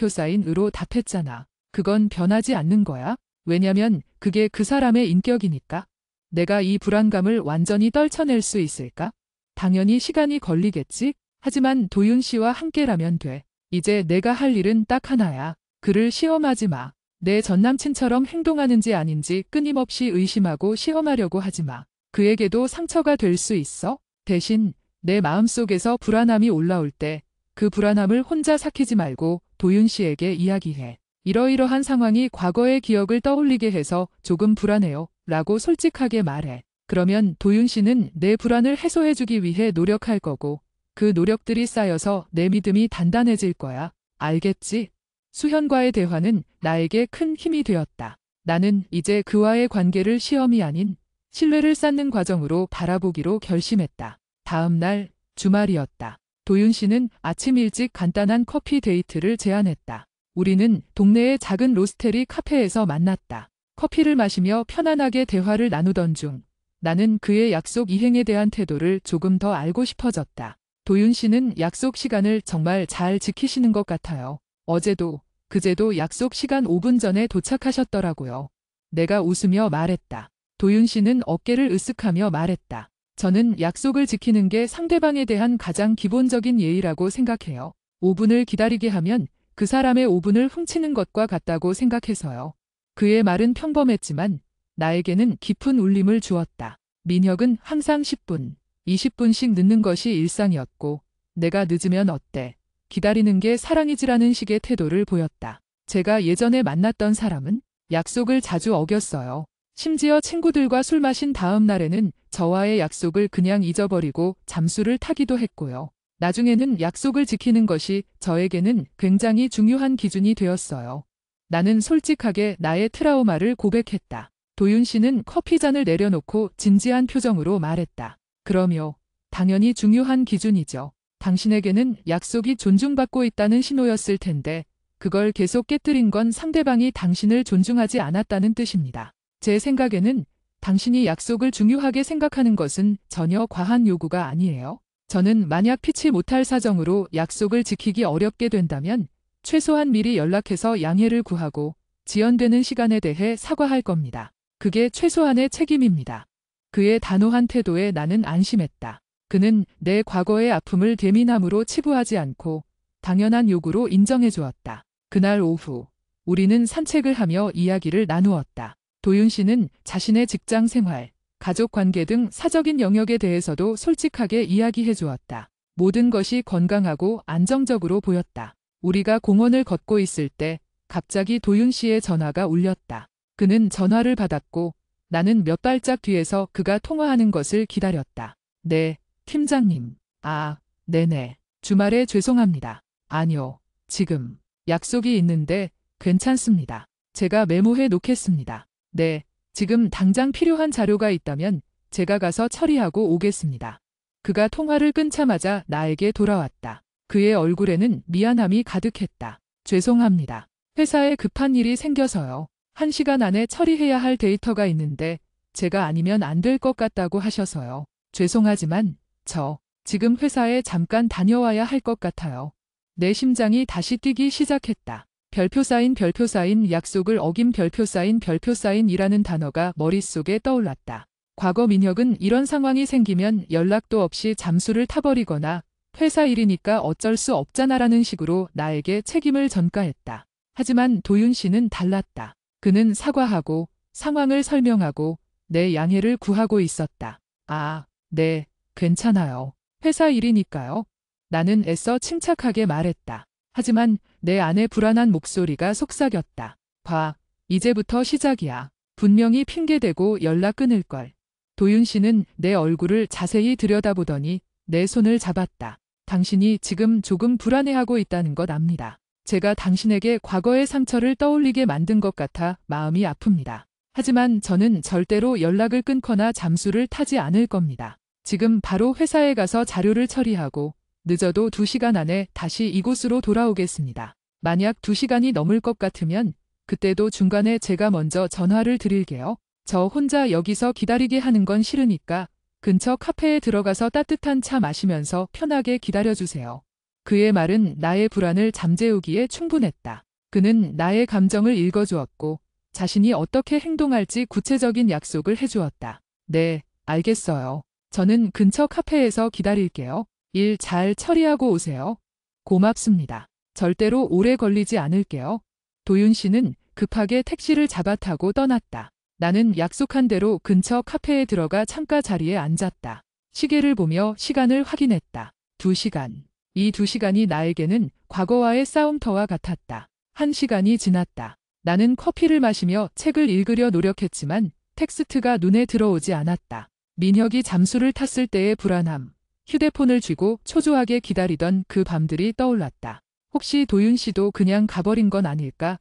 사인으로 답했잖아. 그건 변하지 않는 거야. 왜냐면 그게 그 사람의 인격이니까. 내가 이 불안감을 완전히 떨쳐낼 수 있을까? 당연히 시간이 걸리겠지? 하지만 도윤 씨와 함께라면 돼. 이제 내가 할 일은 딱 하나야. 그를 시험하지 마. 내 전남친처럼 행동하는지 아닌지 끊임없이 의심하고 시험하려고 하지 마. 그에게도 상처가 될 수 있어. 대신 내 마음속에서 불안함이 올라올 때 그 불안함을 혼자 삭히지 말고 도윤 씨에게 이야기해. 이러이러한 상황이 과거의 기억을 떠올리게 해서 조금 불안해요. 라고 솔직하게 말해. 그러면 도윤 씨는 내 불안을 해소해주기 위해 노력할 거고 그 노력들이 쌓여서 내 믿음이 단단해질 거야. 알겠지? 수현과의 대화는 나에게 큰 힘이 되었다. 나는 이제 그와의 관계를 시험이 아닌 신뢰를 쌓는 과정으로 바라보기로 결심했다. 다음 날 주말이었다. 도윤 씨는 아침 일찍 간단한 커피 데이트를 제안했다. 우리는 동네의 작은 로스테리 카페에서 만났다. 커피를 마시며 편안하게 대화를 나누던 중 나는 그의 약속 이행에 대한 태도를 조금 더 알고 싶어졌다. 도윤 씨는 약속 시간을 정말 잘 지키시는 것 같아요. 어제도 그제도 약속 시간 5분 전에 도착하셨더라고요. 내가 웃으며 말했다. 도윤 씨는 어깨를 으쓱하며 말했다. 저는 약속을 지키는 게 상대방에 대한 가장 기본적인 예의라고 생각해요. 5분을 기다리게 하면 그 사람의 5분을 훔치는 것과 같다고 생각해서요. 그의 말은 평범했지만 나에게는 깊은 울림을 주었다. 민혁은 항상 10분, 20분씩 늦는 것이 일상이었고 내가 늦으면 어때? 기다리는 게 사랑이지라는 식의 태도를 보였다. 제가 예전에 만났던 사람은 약속을 자주 어겼어요. 심지어 친구들과 술 마신 다음 날에는 저와의 약속을 그냥 잊어버리고 잠수를 타기도 했고요. 나중에는 약속을 지키는 것이 저에게는 굉장히 중요한 기준이 되었어요. 나는 솔직하게 나의 트라우마를 고백했다. 도윤 씨는 커피잔을 내려놓고 진지한 표정으로 말했다. 그럼요. 당연히 중요한 기준이죠. 당신에게는 약속이 존중받고 있다는 신호였을 텐데 그걸 계속 깨뜨린 건 상대방이 당신을 존중하지 않았다는 뜻입니다. 제 생각에는 당신이 약속을 중요하게 생각하는 것은 전혀 과한 요구가 아니에요. 저는 만약 피치 못할 사정으로 약속을 지키기 어렵게 된다면 최소한 미리 연락해서 양해를 구하고 지연되는 시간에 대해 사과할 겁니다. 그게 최소한의 책임입니다. 그의 단호한 태도에 나는 안심했다. 그는 내 과거의 아픔을 예민함으로 치부하지 않고 당연한 요구로 인정해 주었다. 그날 오후 우리는 산책을 하며 이야기를 나누었다. 도윤 씨는 자신의 직장 생활, 가족 관계 등 사적인 영역에 대해서도 솔직하게 이야기해 주었다. 모든 것이 건강하고 안정적으로 보였다. 우리가 공원을 걷고 있을 때 갑자기 도윤 씨의 전화가 울렸다. 그는 전화를 받았고 나는 몇 발짝 뒤에서 그가 통화하는 것을 기다렸다. 네, 팀장님. 아, 네네. 주말에 죄송합니다. 아니요, 지금 약속이 있는데 괜찮습니다. 제가 메모해 놓겠습니다. 네, 지금 당장 필요한 자료가 있다면 제가 가서 처리하고 오겠습니다. 그가 통화를 끊자마자 나에게 돌아왔다. 그의 얼굴에는 미안함이 가득했다. 죄송합니다. 회사에 급한 일이 생겨서요. 1시간 안에 처리해야 할 데이터가 있는데 제가 아니면 안 될 것 같다고 하셔서요. 죄송하지만 저 지금 회사에 잠깐 다녀와야 할 것 같아요. 내 심장이 다시 뛰기 시작했다. 별표 사인 약속을 어긴 별표 사인이라는 단어가 머릿속에 떠올랐다. 과거 민혁은 이런 상황이 생기면 연락도 없이 잠수를 타버리거나 회사 일이니까 어쩔 수 없잖아라는 식으로 나에게 책임을 전가했다. 하지만 도윤 씨는 달랐다. 그는 사과하고 상황을 설명하고 내 양해를 구하고 있었다. 아, 네, 괜찮아요. 회사 일이니까요. 나는 애써 침착하게 말했다. 하지만 내 안의 불안한 목소리가 속삭였다. 봐, 이제부터 시작이야. 분명히 핑계대고 연락 끊을걸. 도윤 씨는 내 얼굴을 자세히 들여다보더니 내 손을 잡았다. 당신이 지금 조금 불안해하고 있다는 것 압니다. 제가 당신에게 과거의 상처를 떠올리게 만든 것 같아 마음이 아픕니다. 하지만 저는 절대로 연락을 끊거나 잠수를 타지 않을 겁니다. 지금 바로 회사에 가서 자료를 처리하고 늦어도 2시간 안에 다시 이곳으로 돌아오겠습니다. 만약 2시간이 넘을 것 같으면 그때도 중간에 제가 먼저 전화를 드릴게요. 저 혼자 여기서 기다리게 하는 건 싫으니까 근처 카페에 들어가서 따뜻한 차 마시면서 편하게 기다려주세요. 그의 말은 나의 불안을 잠재우기에 충분했다. 그는 나의 감정을 읽어주었고 자신이 어떻게 행동할지 구체적인 약속을 해주었다. 네, 알겠어요. 저는 근처 카페에서 기다릴게요. 일 잘 처리하고 오세요. 고맙습니다. 절대로 오래 걸리지 않을게요. 도윤 씨는 급하게 택시를 잡아 타고 떠났다. 나는 약속한 대로 근처 카페에 들어가 창가 자리에 앉았다. 시계를 보며 시간을 확인했다. 2시간. 이 2시간이 나에게는 과거와의 싸움터와 같았다. 1시간이 지났다. 나는 커피를 마시며 책을 읽으려 노력했지만 텍스트가 눈에 들어오지 않았다. 민혁이 잠수를 탔을 때의 불안함. 휴대폰을 쥐고 초조하게 기다리던 그 밤들이 떠올랐다. 혹시 도윤 씨도 그냥 가버린 건 아닐까?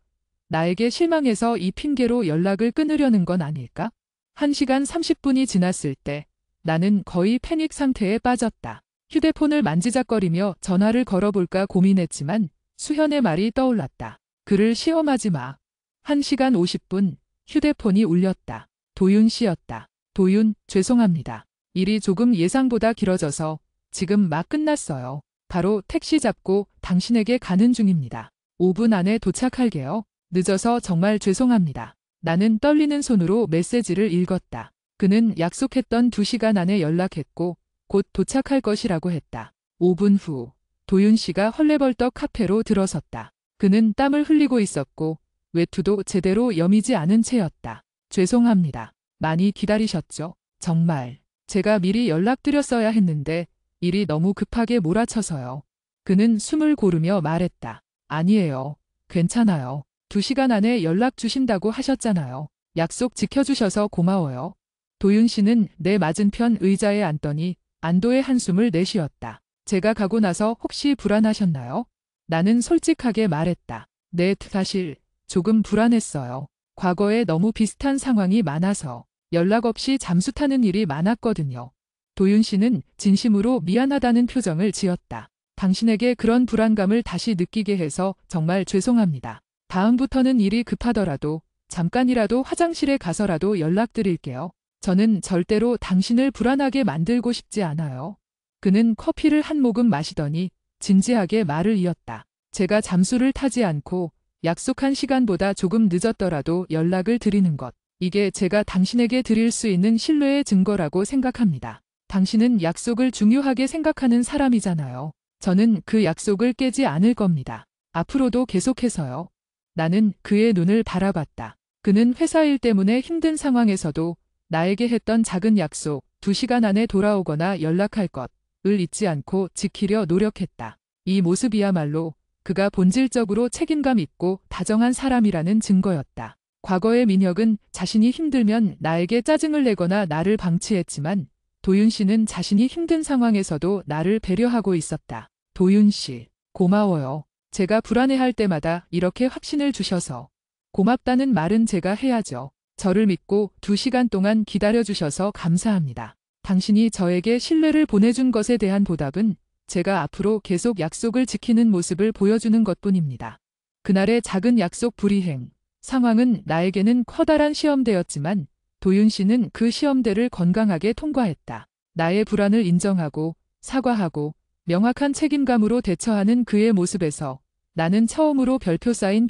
나에게 실망해서 이 핑계로 연락을 끊으려는 건 아닐까? 1시간 30분이 지났을 때 나는 거의 패닉 상태에 빠졌다. 휴대폰을 만지작거리며 전화를 걸어볼까 고민했지만 수현의 말이 떠올랐다. 그를 시험하지 마. 1시간 50분 휴대폰이 울렸다. 도윤 씨였다. 도윤, 죄송합니다. 일이 조금 예상보다 길어져서 지금 막 끝났어요. 바로 택시 잡고 당신에게 가는 중입니다. 5분 안에 도착할게요. 늦어서 정말 죄송합니다. 나는 떨리는 손으로 메시지를 읽었다. 그는 약속했던 2시간 안에 연락했고 곧 도착할 것이라고 했다. 5분 후 도윤 씨가 헐레벌떡 카페로 들어섰다. 그는 땀을 흘리고 있었고 외투도 제대로 여미지 않은 채였다. 죄송합니다. 많이 기다리셨죠? 정말 제가 미리 연락드렸어야 했는데 일이 너무 급하게 몰아쳐서요. 그는 숨을 고르며 말했다. 아니에요. 괜찮아요. 2시간 안에 연락 주신다고 하셨잖아요. 약속 지켜주셔서 고마워요. 도윤 씨는 내 맞은편 의자에 앉더니 안도의 한숨을 내쉬었다. 제가 가고 나서 혹시 불안하셨나요? 나는 솔직하게 말했다. 네, 사실 조금 불안했어요. 과거에 너무 비슷한 상황이 많아서 연락 없이 잠수 타는 일이 많았거든요. 도윤 씨는 진심으로 미안하다는 표정을 지었다. 당신에게 그런 불안감을 다시 느끼게 해서 정말 죄송합니다. 다음부터는 일이 급하더라도 잠깐이라도 화장실에 가서라도 연락드릴게요. 저는 절대로 당신을 불안하게 만들고 싶지 않아요. 그는 커피를 한 모금 마시더니 진지하게 말을 이었다. 제가 잠수를 타지 않고 약속한 시간보다 조금 늦었더라도 연락을 드리는 것. 이게 제가 당신에게 드릴 수 있는 신뢰의 증거라고 생각합니다. 당신은 약속을 중요하게 생각하는 사람이잖아요. 저는 그 약속을 깨지 않을 겁니다. 앞으로도 계속해서요. 나는 그의 눈을 바라봤다. 그는 회사 일 때문에 힘든 상황에서도 나에게 했던 작은 약속, 2시간 안에 돌아오거나 연락할 것을 잊지 않고 지키려 노력했다. 이 모습이야말로 그가 본질적으로 책임감 있고 다정한 사람이라는 증거였다. 과거의 민혁은 자신이 힘들면 나에게 짜증을 내거나 나를 방치했지만 도윤 씨는 자신이 힘든 상황에서도 나를 배려하고 있었다. 도윤 씨, 고마워요. 제가 불안해할 때마다 이렇게 확신을 주셔서. 고맙다는 말은 제가 해야죠. 저를 믿고 2시간 동안 기다려주셔서 감사합니다. 당신이 저에게 신뢰를 보내준 것에 대한 보답은 제가 앞으로 계속 약속을 지키는 모습을 보여주는 것뿐입니다. 그날의 작은 약속 불이행. 상황은 나에게는 커다란 시험대였지만 도윤 씨는 그 시험대를 건강하게 통과했다. 나의 불안을 인정하고 사과하고 명확한 책임감으로 대처하는 그의 모습에서 나는 처음으로 별표 쌓인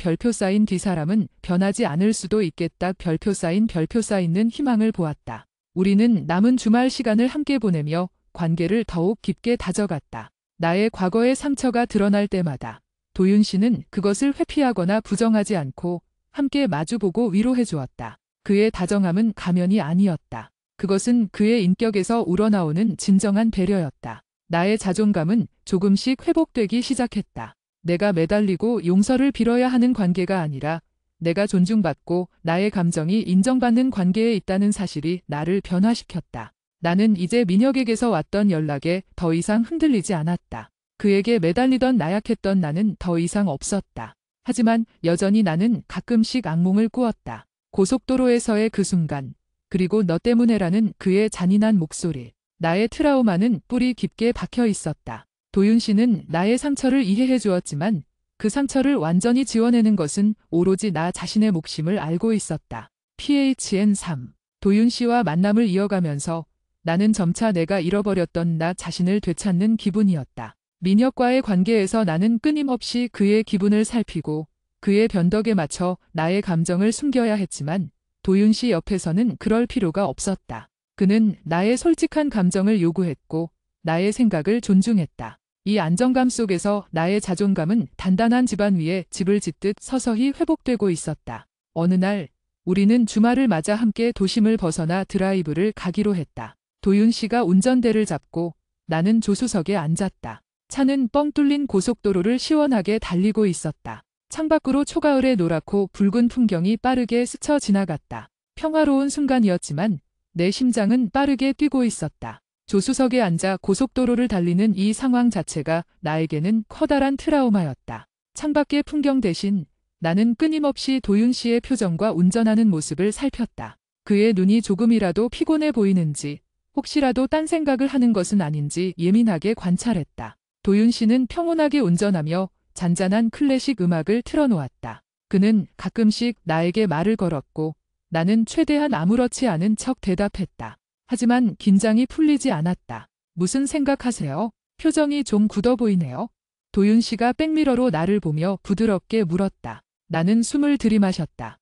뒤 사람은 변하지 않을 수도 있겠다. 별표 쌓이는 희망을 보았다. 우리는 남은 주말 시간을 함께 보내며 관계를 더욱 깊게 다져갔다. 나의 과거의 상처가 드러날 때마다 도윤 씨는 그것을 회피하거나 부정하지 않고 함께 마주보고 위로해 주었다. 그의 다정함은 가면이 아니었다. 그것은 그의 인격에서 우러나오는 진정한 배려였다. 나의 자존감은 조금씩 회복되기 시작했다. 내가 매달리고 용서를 빌어야 하는 관계가 아니라 내가 존중받고 나의 감정이 인정받는 관계에 있다는 사실이 나를 변화시켰다. 나는 이제 민혁에게서 왔던 연락에 더 이상 흔들리지 않았다. 그에게 매달리던 나약했던 나는 더 이상 없었다. 하지만 여전히 나는 가끔씩 악몽을 꾸었다. 고속도로에서의 그 순간, 그리고 너 때문에라는 그의 잔인한 목소리. 나의 트라우마는 뿌리 깊게 박혀 있었다. 도윤 씨는 나의 상처를 이해해 주었지만 그 상처를 완전히 지워내는 것은 오로지 나 자신의 몫임을 알고 있었다. PHN3. 도윤 씨와 만남을 이어가면서 나는 점차 내가 잃어버렸던 나 자신을 되찾는 기분이었다. 민혁과의 관계에서 나는 끊임없이 그의 기분을 살피고 그의 변덕에 맞춰 나의 감정을 숨겨야 했지만 도윤 씨 옆에서는 그럴 필요가 없었다. 그는 나의 솔직한 감정을 요구했고 나의 생각을 존중했다. 이 안정감 속에서 나의 자존감은 단단한 집안 위에 집을 짓듯 서서히 회복되고 있었다. 어느 날 우리는 주말을 맞아 함께 도심을 벗어나 드라이브를 가기로 했다. 도윤 씨가 운전대를 잡고 나는 조수석에 앉았다. 차는 뻥 뚫린 고속도로를 시원하게 달리고 있었다. 창밖으로 초가을의 노랗고 붉은 풍경이 빠르게 스쳐 지나갔다. 평화로운 순간이었지만 내 심장은 빠르게 뛰고 있었다. 조수석에 앉아 고속도로를 달리는 이 상황 자체가 나에게는 커다란 트라우마였다. 창밖의 풍경 대신 나는 끊임없이 도윤 씨의 표정과 운전하는 모습을 살폈다. 그의 눈이 조금이라도 피곤해 보이는지, 혹시라도 딴 생각을 하는 것은 아닌지 예민하게 관찰했다. 도윤 씨는 평온하게 운전하며 잔잔한 클래식 음악을 틀어놓았다. 그는 가끔씩 나에게 말을 걸었고 나는 최대한 아무렇지 않은 척 대답했다. 하지만 긴장이 풀리지 않았다. 무슨 생각하세요? 표정이 좀 굳어 보이네요. 도윤 씨가 백미러로 나를 보며 부드럽게 물었다. 나는 숨을 들이마셨다.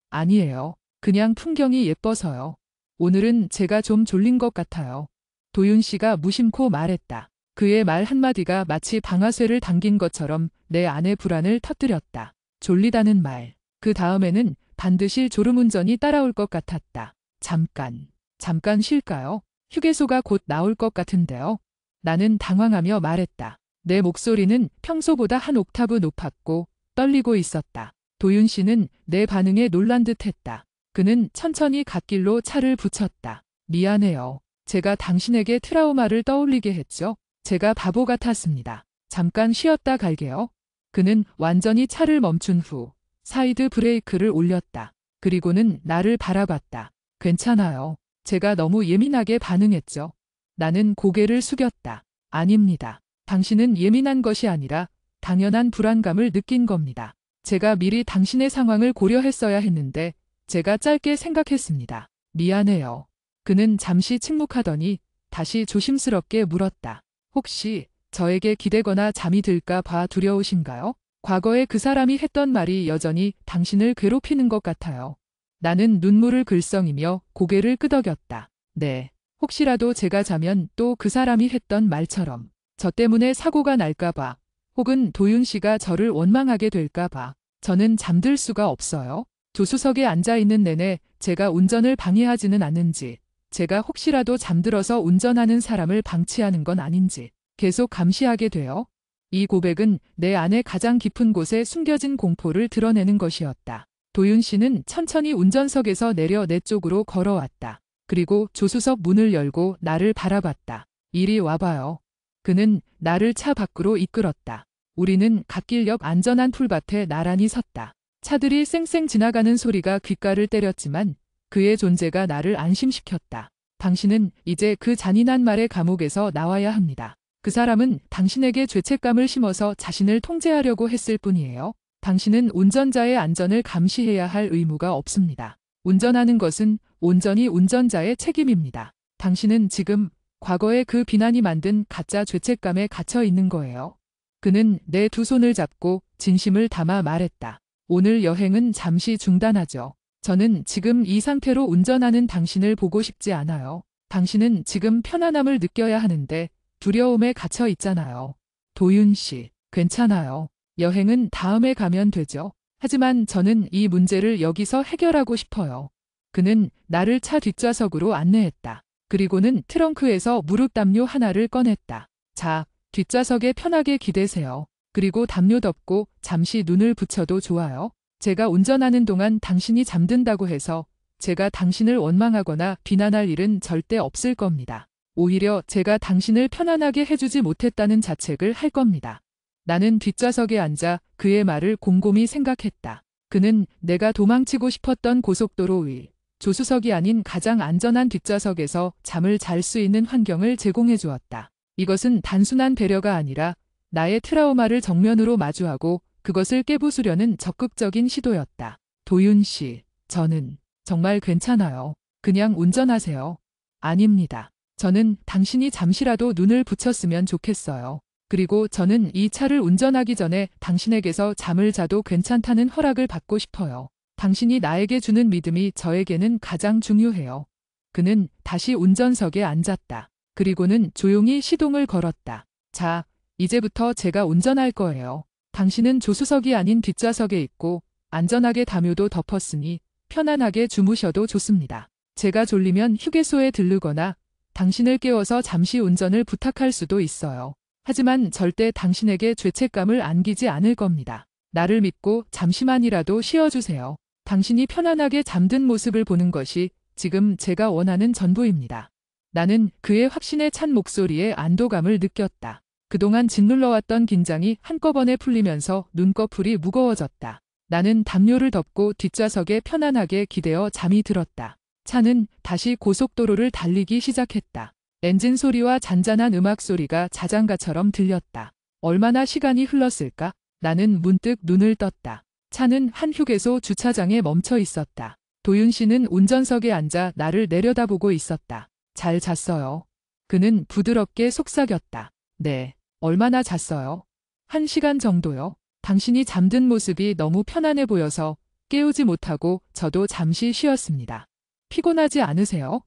아니에요. 그냥 풍경이 예뻐서요. 오늘은 제가 좀 졸린 것 같아요. 도윤 씨가 무심코 말했다. 그의 말 한마디가 마치 방아쇠를 당긴 것처럼 내 안의 불안을 터뜨렸다. 졸리다는 말. 그 다음에는 반드시 졸음운전이 따라올 것 같았다. 잠깐 쉴까요? 휴게소가 곧 나올 것 같은데요. 나는 당황하며 말했다. 내 목소리는 평소보다 한 옥타브 높았고 떨리고 있었다. 도윤 씨는 내 반응에 놀란 듯 했다. 그는 천천히 갓길로 차를 붙였다. 미안해요. 제가 당신에게 트라우마를 떠올리게 했죠. 제가 바보 같았습니다. 잠깐 쉬었다 갈게요. 그는 완전히 차를 멈춘 후 사이드 브레이크를 올렸다. 그리고는 나를 바라봤다. 괜찮아요. 제가 너무 예민하게 반응했죠. 나는 고개를 숙였다. 아닙니다. 당신은 예민한 것이 아니라 당연한 불안감을 느낀 겁니다. 제가 미리 당신의 상황을 고려했어야 했는데 제가 짧게 생각했습니다. 미안해요. 그는 잠시 침묵하더니 다시 조심스럽게 물었다. 혹시 저에게 기대거나 잠이 들까 봐 두려우신가요? 과거에 그 사람이 했던 말이 여전히 당신을 괴롭히는 것 같아요. 나는 눈물을 글썽이며 고개를 끄덕였다. 네. 혹시라도 제가 자면 또 그 사람이 했던 말처럼 저 때문에 사고가 날까 봐, 혹은 도윤 씨가 저를 원망하게 될까 봐 저는 잠들 수가 없어요. 조수석에 앉아 있는 내내 제가 운전을 방해하지는 않는지, 제가 혹시라도 잠들어서 운전하는 사람을 방치하는 건 아닌지 계속 감시하게 돼요. 이 고백은 내 안의 가장 깊은 곳에 숨겨진 공포를 드러내는 것이었다. 도윤 씨는 천천히 운전석에서 내려 내 쪽으로 걸어왔다. 그리고 조수석 문을 열고 나를 바라봤다. 이리 와봐요. 그는 나를 차 밖으로 이끌었다. 우리는 갓길 옆 안전한 풀밭에 나란히 섰다. 차들이 쌩쌩 지나가는 소리가 귓가를 때렸지만 그의 존재가 나를 안심시켰다. 당신은 이제 그 잔인한 말의 감옥에서 나와야 합니다. 그 사람은 당신에게 죄책감을 심어서 자신을 통제하려고 했을 뿐이에요. 당신은 운전자의 안전을 감시해야 할 의무가 없습니다. 운전하는 것은 온전히 운전자의 책임입니다. 당신은 지금 과거의 그 비난이 만든 가짜 죄책감에 갇혀 있는 거예요. 그는 내 두 손을 잡고 진심을 담아 말했다. 오늘 여행은 잠시 중단하죠. 저는 지금 이 상태로 운전하는 당신을 보고 싶지 않아요. 당신은 지금 편안함을 느껴야 하는데 두려움에 갇혀 있잖아요. 도윤 씨, 괜찮아요. 여행은 다음에 가면 되죠. 하지만 저는 이 문제를 여기서 해결하고 싶어요. 그는 나를 차 뒷좌석으로 안내했다. 그리고는 트렁크에서 무릎 담요 하나를 꺼냈다. 자, 뒷좌석에 편하게 기대세요. 그리고 담요 덮고 잠시 눈을 붙여도 좋아요. 제가 운전하는 동안 당신이 잠든다고 해서 제가 당신을 원망하거나 비난할 일은 절대 없을 겁니다. 오히려 제가 당신을 편안하게 해주지 못했다는 자책을 할 겁니다. 나는 뒷좌석에 앉아 그의 말을 곰곰이 생각했다. 그는 내가 도망치고 싶었던 고속도로 위, 조수석이 아닌 가장 안전한 뒷좌석에서 잠을 잘 수 있는 환경을 제공해 주었다. 이것은 단순한 배려가 아니라 나의 트라우마를 정면으로 마주하고 그것을 깨부수려는 적극적인 시도였다. 도윤 씨, 저는 정말 괜찮아요. 그냥 운전하세요. 아닙니다. 저는 당신이 잠시라도 눈을 붙였으면 좋겠어요. 그리고 저는 이 차를 운전하기 전에 당신에게서 잠을 자도 괜찮다는 허락을 받고 싶어요. 당신이 나에게 주는 믿음이 저에게는 가장 중요해요. 그는 다시 운전석에 앉았다. 그리고는 조용히 시동을 걸었다. 자, 이제부터 제가 운전할 거예요. 당신은 조수석이 아닌 뒷좌석에 있고 안전하게 담요도 덮었으니 편안하게 주무셔도 좋습니다. 제가 졸리면 휴게소에 들르거나 당신을 깨워서 잠시 운전을 부탁할 수도 있어요. 하지만 절대 당신에게 죄책감을 안기지 않을 겁니다. 나를 믿고 잠시만이라도 쉬어주세요. 당신이 편안하게 잠든 모습을 보는 것이 지금 제가 원하는 전부입니다. 나는 그의 확신에 찬 목소리에 안도감을 느꼈다. 그동안 짓눌러왔던 긴장이 한꺼번에 풀리면서 눈꺼풀이 무거워졌다. 나는 담요를 덮고 뒷좌석에 편안하게 기대어 잠이 들었다. 차는 다시 고속도로를 달리기 시작했다. 엔진 소리와 잔잔한 음악 소리가 자장가처럼 들렸다. 얼마나 시간이 흘렀을까? 나는 문득 눈을 떴다. 차는 한 휴게소 주차장에 멈춰 있었다. 도윤 씨는 운전석에 앉아 나를 내려다보고 있었다. 잘 잤어요. 그는 부드럽게 속삭였다. 네. 얼마나 잤어요? 1시간 정도요. 당신이 잠든 모습이 너무 편안해 보여서 깨우지 못하고 저도 잠시 쉬었습니다. 피곤하지 않으세요?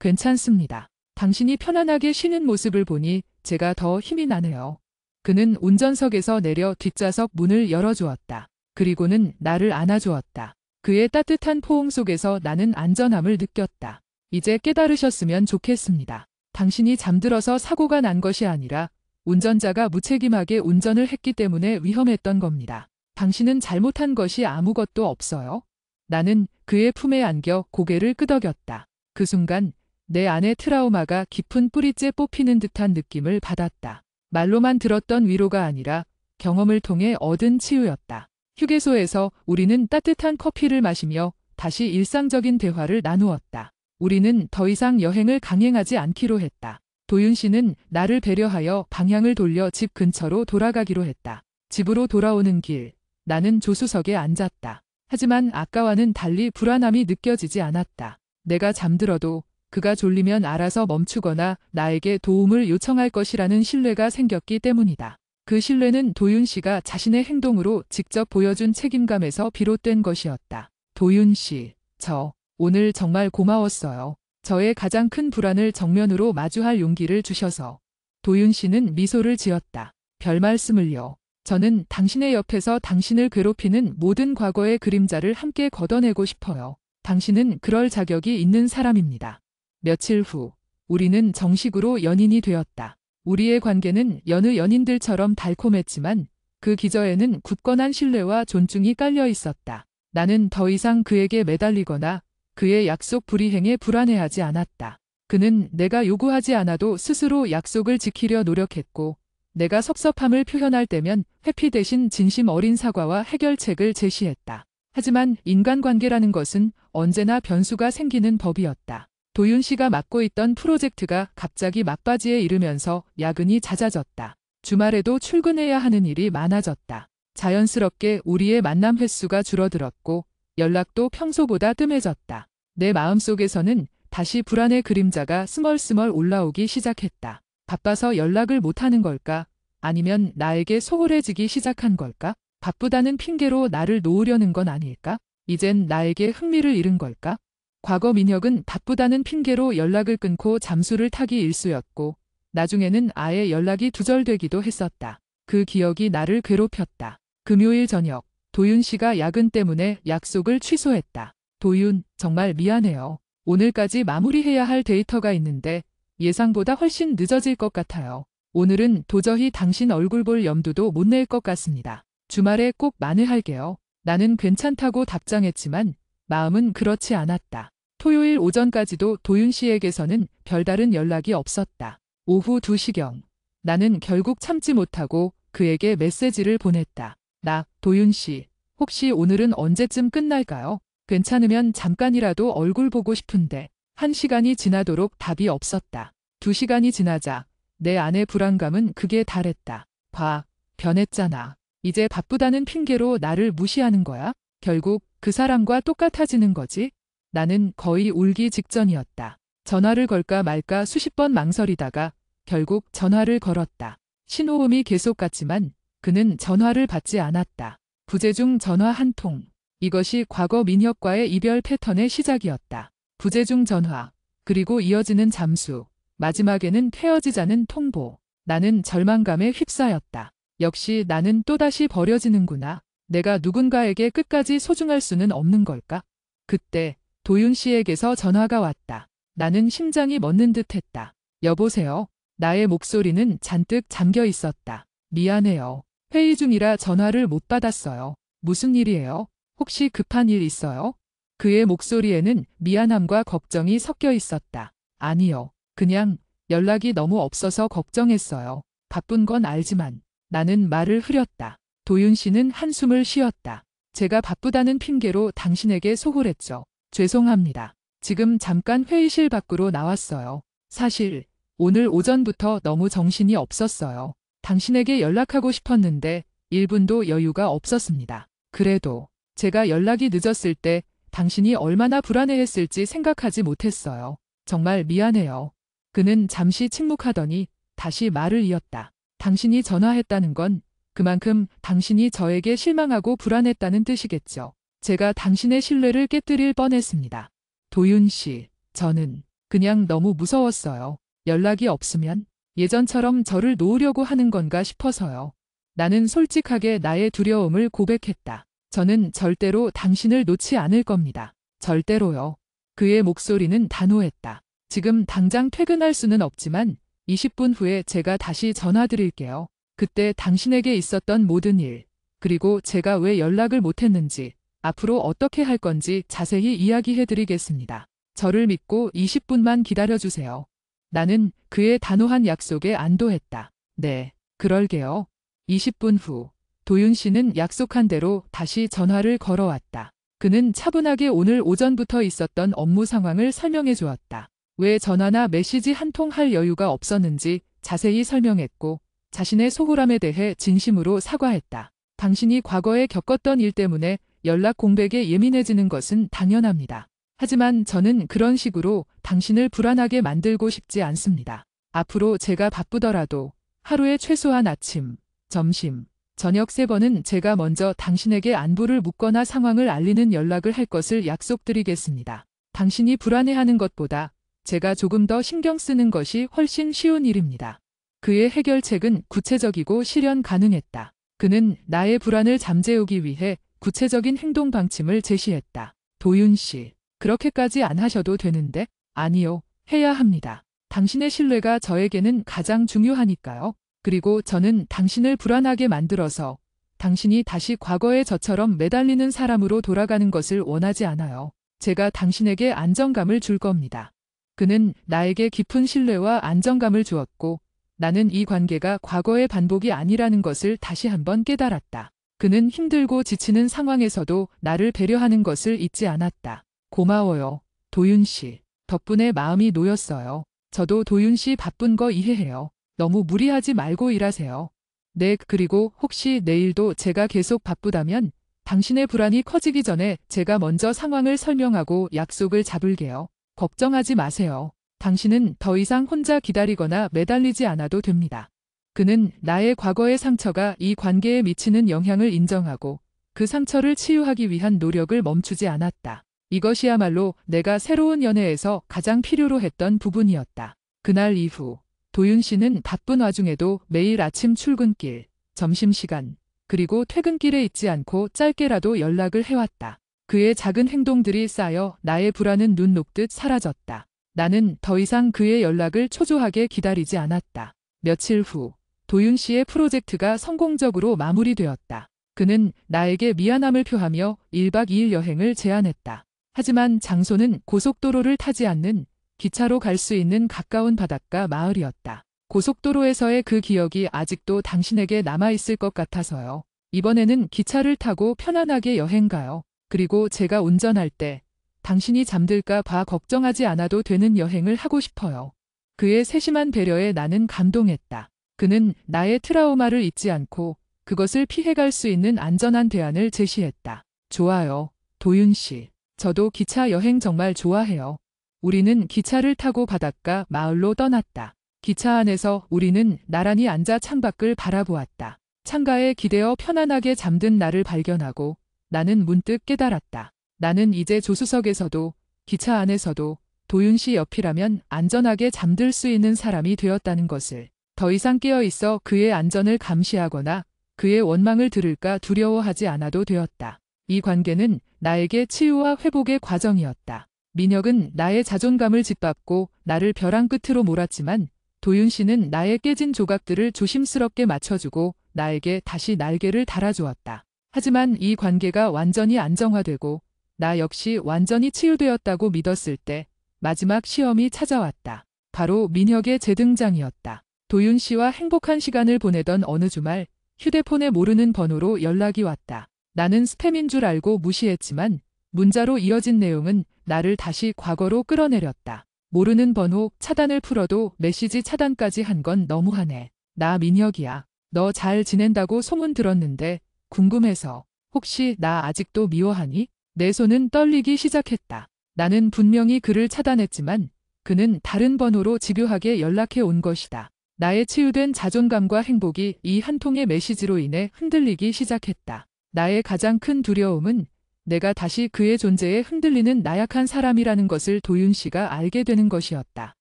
괜찮습니다. 당신이 편안하게 쉬는 모습을 보니 제가 더 힘이 나네요. 그는 운전석에서 내려 뒷좌석 문을 열어주었다. 그리고는 나를 안아주었다. 그의 따뜻한 포옹 속에서 나는 안전함을 느꼈다. 이제 깨달으셨으면 좋겠습니다. 당신이 잠들어서 사고가 난 것이 아니라 운전자가 무책임하게 운전을 했기 때문에 위험했던 겁니다. 당신은 잘못한 것이 아무것도 없어요. 나는 그의 품에 안겨 고개를 끄덕였다. 그 순간 내 안의 트라우마가 깊은 뿌리째 뽑히는 듯한 느낌을 받았다. 말로만 들었던 위로가 아니라 경험을 통해 얻은 치유였다. 휴게소에서 우리는 따뜻한 커피를 마시며 다시 일상적인 대화를 나누었다. 우리는 더 이상 여행을 강행하지 않기로 했다. 도윤 씨는 나를 배려하여 방향을 돌려 집 근처로 돌아가기로 했다. 집으로 돌아오는 길, 나는 조수석에 앉았다. 하지만 아까와는 달리 불안함이 느껴지지 않았다. 내가 잠들어도 그가 졸리면 알아서 멈추거나 나에게 도움을 요청할 것이라는 신뢰가 생겼기 때문이다. 그 신뢰는 도윤 씨가 자신의 행동으로 직접 보여준 책임감에서 비롯된 것이었다. 도윤 씨, 저 오늘 정말 고마웠어요. 저의 가장 큰 불안을 정면으로 마주할 용기를 주셔서. 도윤 씨는 미소를 지었다. 별 말씀을요. 저는 당신의 옆에서 당신을 괴롭히는 모든 과거의 그림자를 함께 걷어내고 싶어요. 당신은 그럴 자격이 있는 사람입니다. 며칠 후, 우리는 정식으로 연인이 되었다. 우리의 관계는 여느 연인들처럼 달콤했지만 그 기저에는 굳건한 신뢰와 존중이 깔려 있었다. 나는 더 이상 그에게 매달리거나 그의 약속 불이행에 불안해하지 않았다. 그는 내가 요구하지 않아도 스스로 약속을 지키려 노력했고 내가 섭섭함을 표현할 때면 회피 대신 진심 어린 사과와 해결책을 제시했다. 하지만 인간관계라는 것은 언제나 변수가 생기는 법이었다. 도윤 씨가 맡고 있던 프로젝트가 갑자기 막바지에 이르면서 야근이 잦아졌다. 주말에도 출근해야 하는 일이 많아졌다. 자연스럽게 우리의 만남 횟수가 줄어들었고 연락도 평소보다 뜸해졌다. 내 마음속에서는 다시 불안의 그림자가 스멀스멀 올라오기 시작했다. 바빠서 연락을 못하는 걸까? 아니면 나에게 소홀해지기 시작한 걸까? 바쁘다는 핑계로 나를 놓으려는 건 아닐까? 이젠 나에게 흥미를 잃은 걸까? 과거 민혁은 바쁘다는 핑계로 연락을 끊고 잠수를 타기 일쑤였고 나중에는 아예 연락이 두절되기도 했었다. 그 기억이 나를 괴롭혔다. 금요일 저녁, 도윤 씨가 야근 때문에 약속을 취소했다. 도윤, 정말 미안해요. 오늘까지 마무리해야 할 데이터가 있는데 예상보다 훨씬 늦어질 것 같아요. 오늘은 도저히 당신 얼굴 볼 염두도 못 낼 것 같습니다. 주말에 꼭 만회할게요. 나는 괜찮다고 답장했지만 마음은 그렇지 않았다. 토요일 오전까지도 도윤 씨에게서는 별다른 연락이 없었다. 오후 2시경, 나는 결국 참지 못하고 그에게 메시지를 보냈다. 나, 도윤 씨, 혹시 오늘은 언제쯤 끝날까요? 괜찮으면 잠깐이라도 얼굴 보고 싶은데 1시간이 지나도록 답이 없었다. 2시간이 지나자 내 안의 불안감은 극에 달했다. 봐, 변했잖아. 이제 바쁘다는 핑계로 나를 무시하는 거야? 결국 그 사람과 똑같아지는 거지? 나는 거의 울기 직전이었다. 전화를 걸까 말까 수십 번 망설이다가 결국 전화를 걸었다. 신호음이 계속 갔지만 그는 전화를 받지 않았다. 부재중 전화 한 통. 이것이 과거 민혁과의 이별 패턴의 시작이었다. 부재중 전화, 그리고 이어지는 잠수, 마지막에는 헤어지자는 통보. 나는 절망감에 휩싸였다. 역시 나는 또다시 버려지는구나. 내가 누군가에게 끝까지 소중할 수는 없는 걸까? 그때 도윤 씨에게서 전화가 왔다. 나는 심장이 멎는 듯했다. 여보세요? 나의 목소리는 잔뜩 잠겨 있었다. 미안해요. 회의 중이라 전화를 못 받았어요. 무슨 일이에요? 혹시 급한 일 있어요? 그의 목소리에는 미안함과 걱정이 섞여 있었다. 아니요. 그냥 연락이 너무 없어서 걱정했어요. 바쁜 건 알지만. 나는 말을 흐렸다. 도윤 씨는 한숨을 쉬었다. 제가 바쁘다는 핑계로 당신에게 소홀했죠. 죄송합니다. 지금 잠깐 회의실 밖으로 나왔어요. 사실 오늘 오전부터 너무 정신이 없었어요. 당신에게 연락하고 싶었는데 1분도 여유가 없었습니다. 그래도 제가 연락이 늦었을 때 당신이 얼마나 불안해했을지 생각하지 못했어요. 정말 미안해요. 그는 잠시 침묵하더니 다시 말을 이었다. 당신이 전화했다는 건 그만큼 당신이 저에게 실망하고 불안했다는 뜻이겠죠. 제가 당신의 신뢰를 깨뜨릴 뻔했습니다. 도윤 씨, 저는 그냥 너무 무서웠어요. 연락이 없으면 예전처럼 저를 놓으려고 하는 건가 싶어서요. 나는 솔직하게 나의 두려움을 고백했다. 저는 절대로 당신을 놓지 않을 겁니다. 절대로요. 그의 목소리는 단호했다. 지금 당장 퇴근할 수는 없지만 20분 후에 제가 다시 전화드릴게요. 그때 당신에게 있었던 모든 일, 그리고 제가 왜 연락을 못했는지, 앞으로 어떻게 할 건지 자세히 이야기해드리겠습니다. 저를 믿고 20분만 기다려주세요. 나는 그의 단호한 약속에 안도했다. 네, 그럴게요. 20분 후, 도윤 씨는 약속한 대로 다시 전화를 걸어왔다. 그는 차분하게 오늘 오전부터 있었던 업무 상황을 설명해 주었다. 왜 전화나 메시지 한 통 할 여유가 없었는지 자세히 설명했고 자신의 소홀함에 대해 진심으로 사과했다. 당신이 과거에 겪었던 일 때문에 연락 공백에 예민해지는 것은 당연합니다. 하지만 저는 그런 식으로 당신을 불안하게 만들고 싶지 않습니다. 앞으로 제가 바쁘더라도 하루에 최소한 아침, 점심, 저녁 3번은 제가 먼저 당신에게 안부를 묻거나 상황을 알리는 연락을 할 것을 약속드리겠습니다. 당신이 불안해하는 것보다 제가 조금 더 신경 쓰는 것이 훨씬 쉬운 일입니다. 그의 해결책은 구체적이고 실현 가능했다. 그는 나의 불안을 잠재우기 위해 구체적인 행동 방침을 제시했다. 도윤 씨, 그렇게까지 안 하셔도 되는데? 아니요, 해야 합니다. 당신의 신뢰가 저에게는 가장 중요하니까요. 그리고 저는 당신을 불안하게 만들어서 당신이 다시 과거의 저처럼 매달리는 사람으로 돌아가는 것을 원하지 않아요. 제가 당신에게 안정감을 줄 겁니다. 그는 나에게 깊은 신뢰와 안정감을 주었고 나는 이 관계가 과거의 반복이 아니라는 것을 다시 한번 깨달았다. 그는 힘들고 지치는 상황에서도 나를 배려하는 것을 잊지 않았다. 고마워요, 도윤 씨. 덕분에 마음이 놓였어요. 저도 도윤 씨 바쁜 거 이해해요. 너무 무리하지 말고 일하세요. 네, 그리고 혹시 내일도 제가 계속 바쁘다면 당신의 불안이 커지기 전에 제가 먼저 상황을 설명하고 약속을 잡을게요. 걱정하지 마세요. 당신은 더 이상 혼자 기다리거나 매달리지 않아도 됩니다. 그는 나의 과거의 상처가 이 관계에 미치는 영향을 인정하고 그 상처를 치유하기 위한 노력을 멈추지 않았다. 이것이야말로 내가 새로운 연애에서 가장 필요로 했던 부분이었다. 그날 이후 도윤 씨는 바쁜 와중에도 매일 아침 출근길, 점심시간, 그리고 퇴근길에 잊지 않고 짧게라도 연락을 해왔다. 그의 작은 행동들이 쌓여 나의 불안은 눈 녹듯 사라졌다. 나는 더 이상 그의 연락을 초조하게 기다리지 않았다. 며칠 후 도윤 씨의 프로젝트가 성공적으로 마무리되었다. 그는 나에게 미안함을 표하며 1박 2일 여행을 제안했다. 하지만 장소는 고속도로를 타지 않는 기차로 갈 수 있는 가까운 바닷가 마을이었다. 고속도로에서의 그 기억이 아직도 당신에게 남아있을 것 같아서요. 이번에는 기차를 타고 편안하게 여행 가요. 그리고 제가 운전할 때 당신이 잠들까 봐 걱정하지 않아도 되는 여행을 하고 싶어요. 그의 세심한 배려에 나는 감동했다. 그는 나의 트라우마를 잊지 않고 그것을 피해갈 수 있는 안전한 대안을 제시했다. 좋아요, 도윤 씨. 저도 기차 여행 정말 좋아해요. 우리는 기차를 타고 바닷가 마을로 떠났다. 기차 안에서 우리는 나란히 앉아 창밖을 바라보았다. 창가에 기대어 편안하게 잠든 나를 발견하고 나는 문득 깨달았다. 나는 이제 조수석에서도 기차 안에서도 도윤 씨 옆이라면 안전하게 잠들 수 있는 사람이 되었다는 것을. 더 이상 깨어 있어 그의 안전을 감시하거나 그의 원망을 들을까 두려워하지 않아도 되었다. 이 관계는 나에게 치유와 회복의 과정이었다. 민혁은 나의 자존감을 짓밟고 나를 벼랑 끝으로 몰았지만 도윤 씨는 나의 깨진 조각들을 조심스럽게 맞춰주고 나에게 다시 날개를 달아주었다. 하지만 이 관계가 완전히 안정화되고 나 역시 완전히 치유되었다고 믿었을 때 마지막 시험이 찾아왔다. 바로 민혁의 재등장이었다. 도윤 씨와 행복한 시간을 보내던 어느 주말 휴대폰에 모르는 번호로 연락이 왔다. 나는 스팸인 줄 알고 무시했지만 문자로 이어진 내용은 나를 다시 과거로 끌어내렸다. 모르는 번호 차단을 풀어도 메시지 차단까지 한 건 너무하네. 나 민혁이야. 너 잘 지낸다고 소문 들었는데 궁금해서. 혹시 나 아직도 미워하니? 내 손은 떨리기 시작했다. 나는 분명히 그를 차단했지만 그는 다른 번호로 집요하게 연락해 온 것이다. 나의 치유된 자존감과 행복이 이 한 통의 메시지로 인해 흔들리기 시작했다. 나의 가장 큰 두려움은 내가 다시 그의 존재에 흔들리는 나약한 사람이라는 것을 도윤 씨가 알게 되는 것이었다.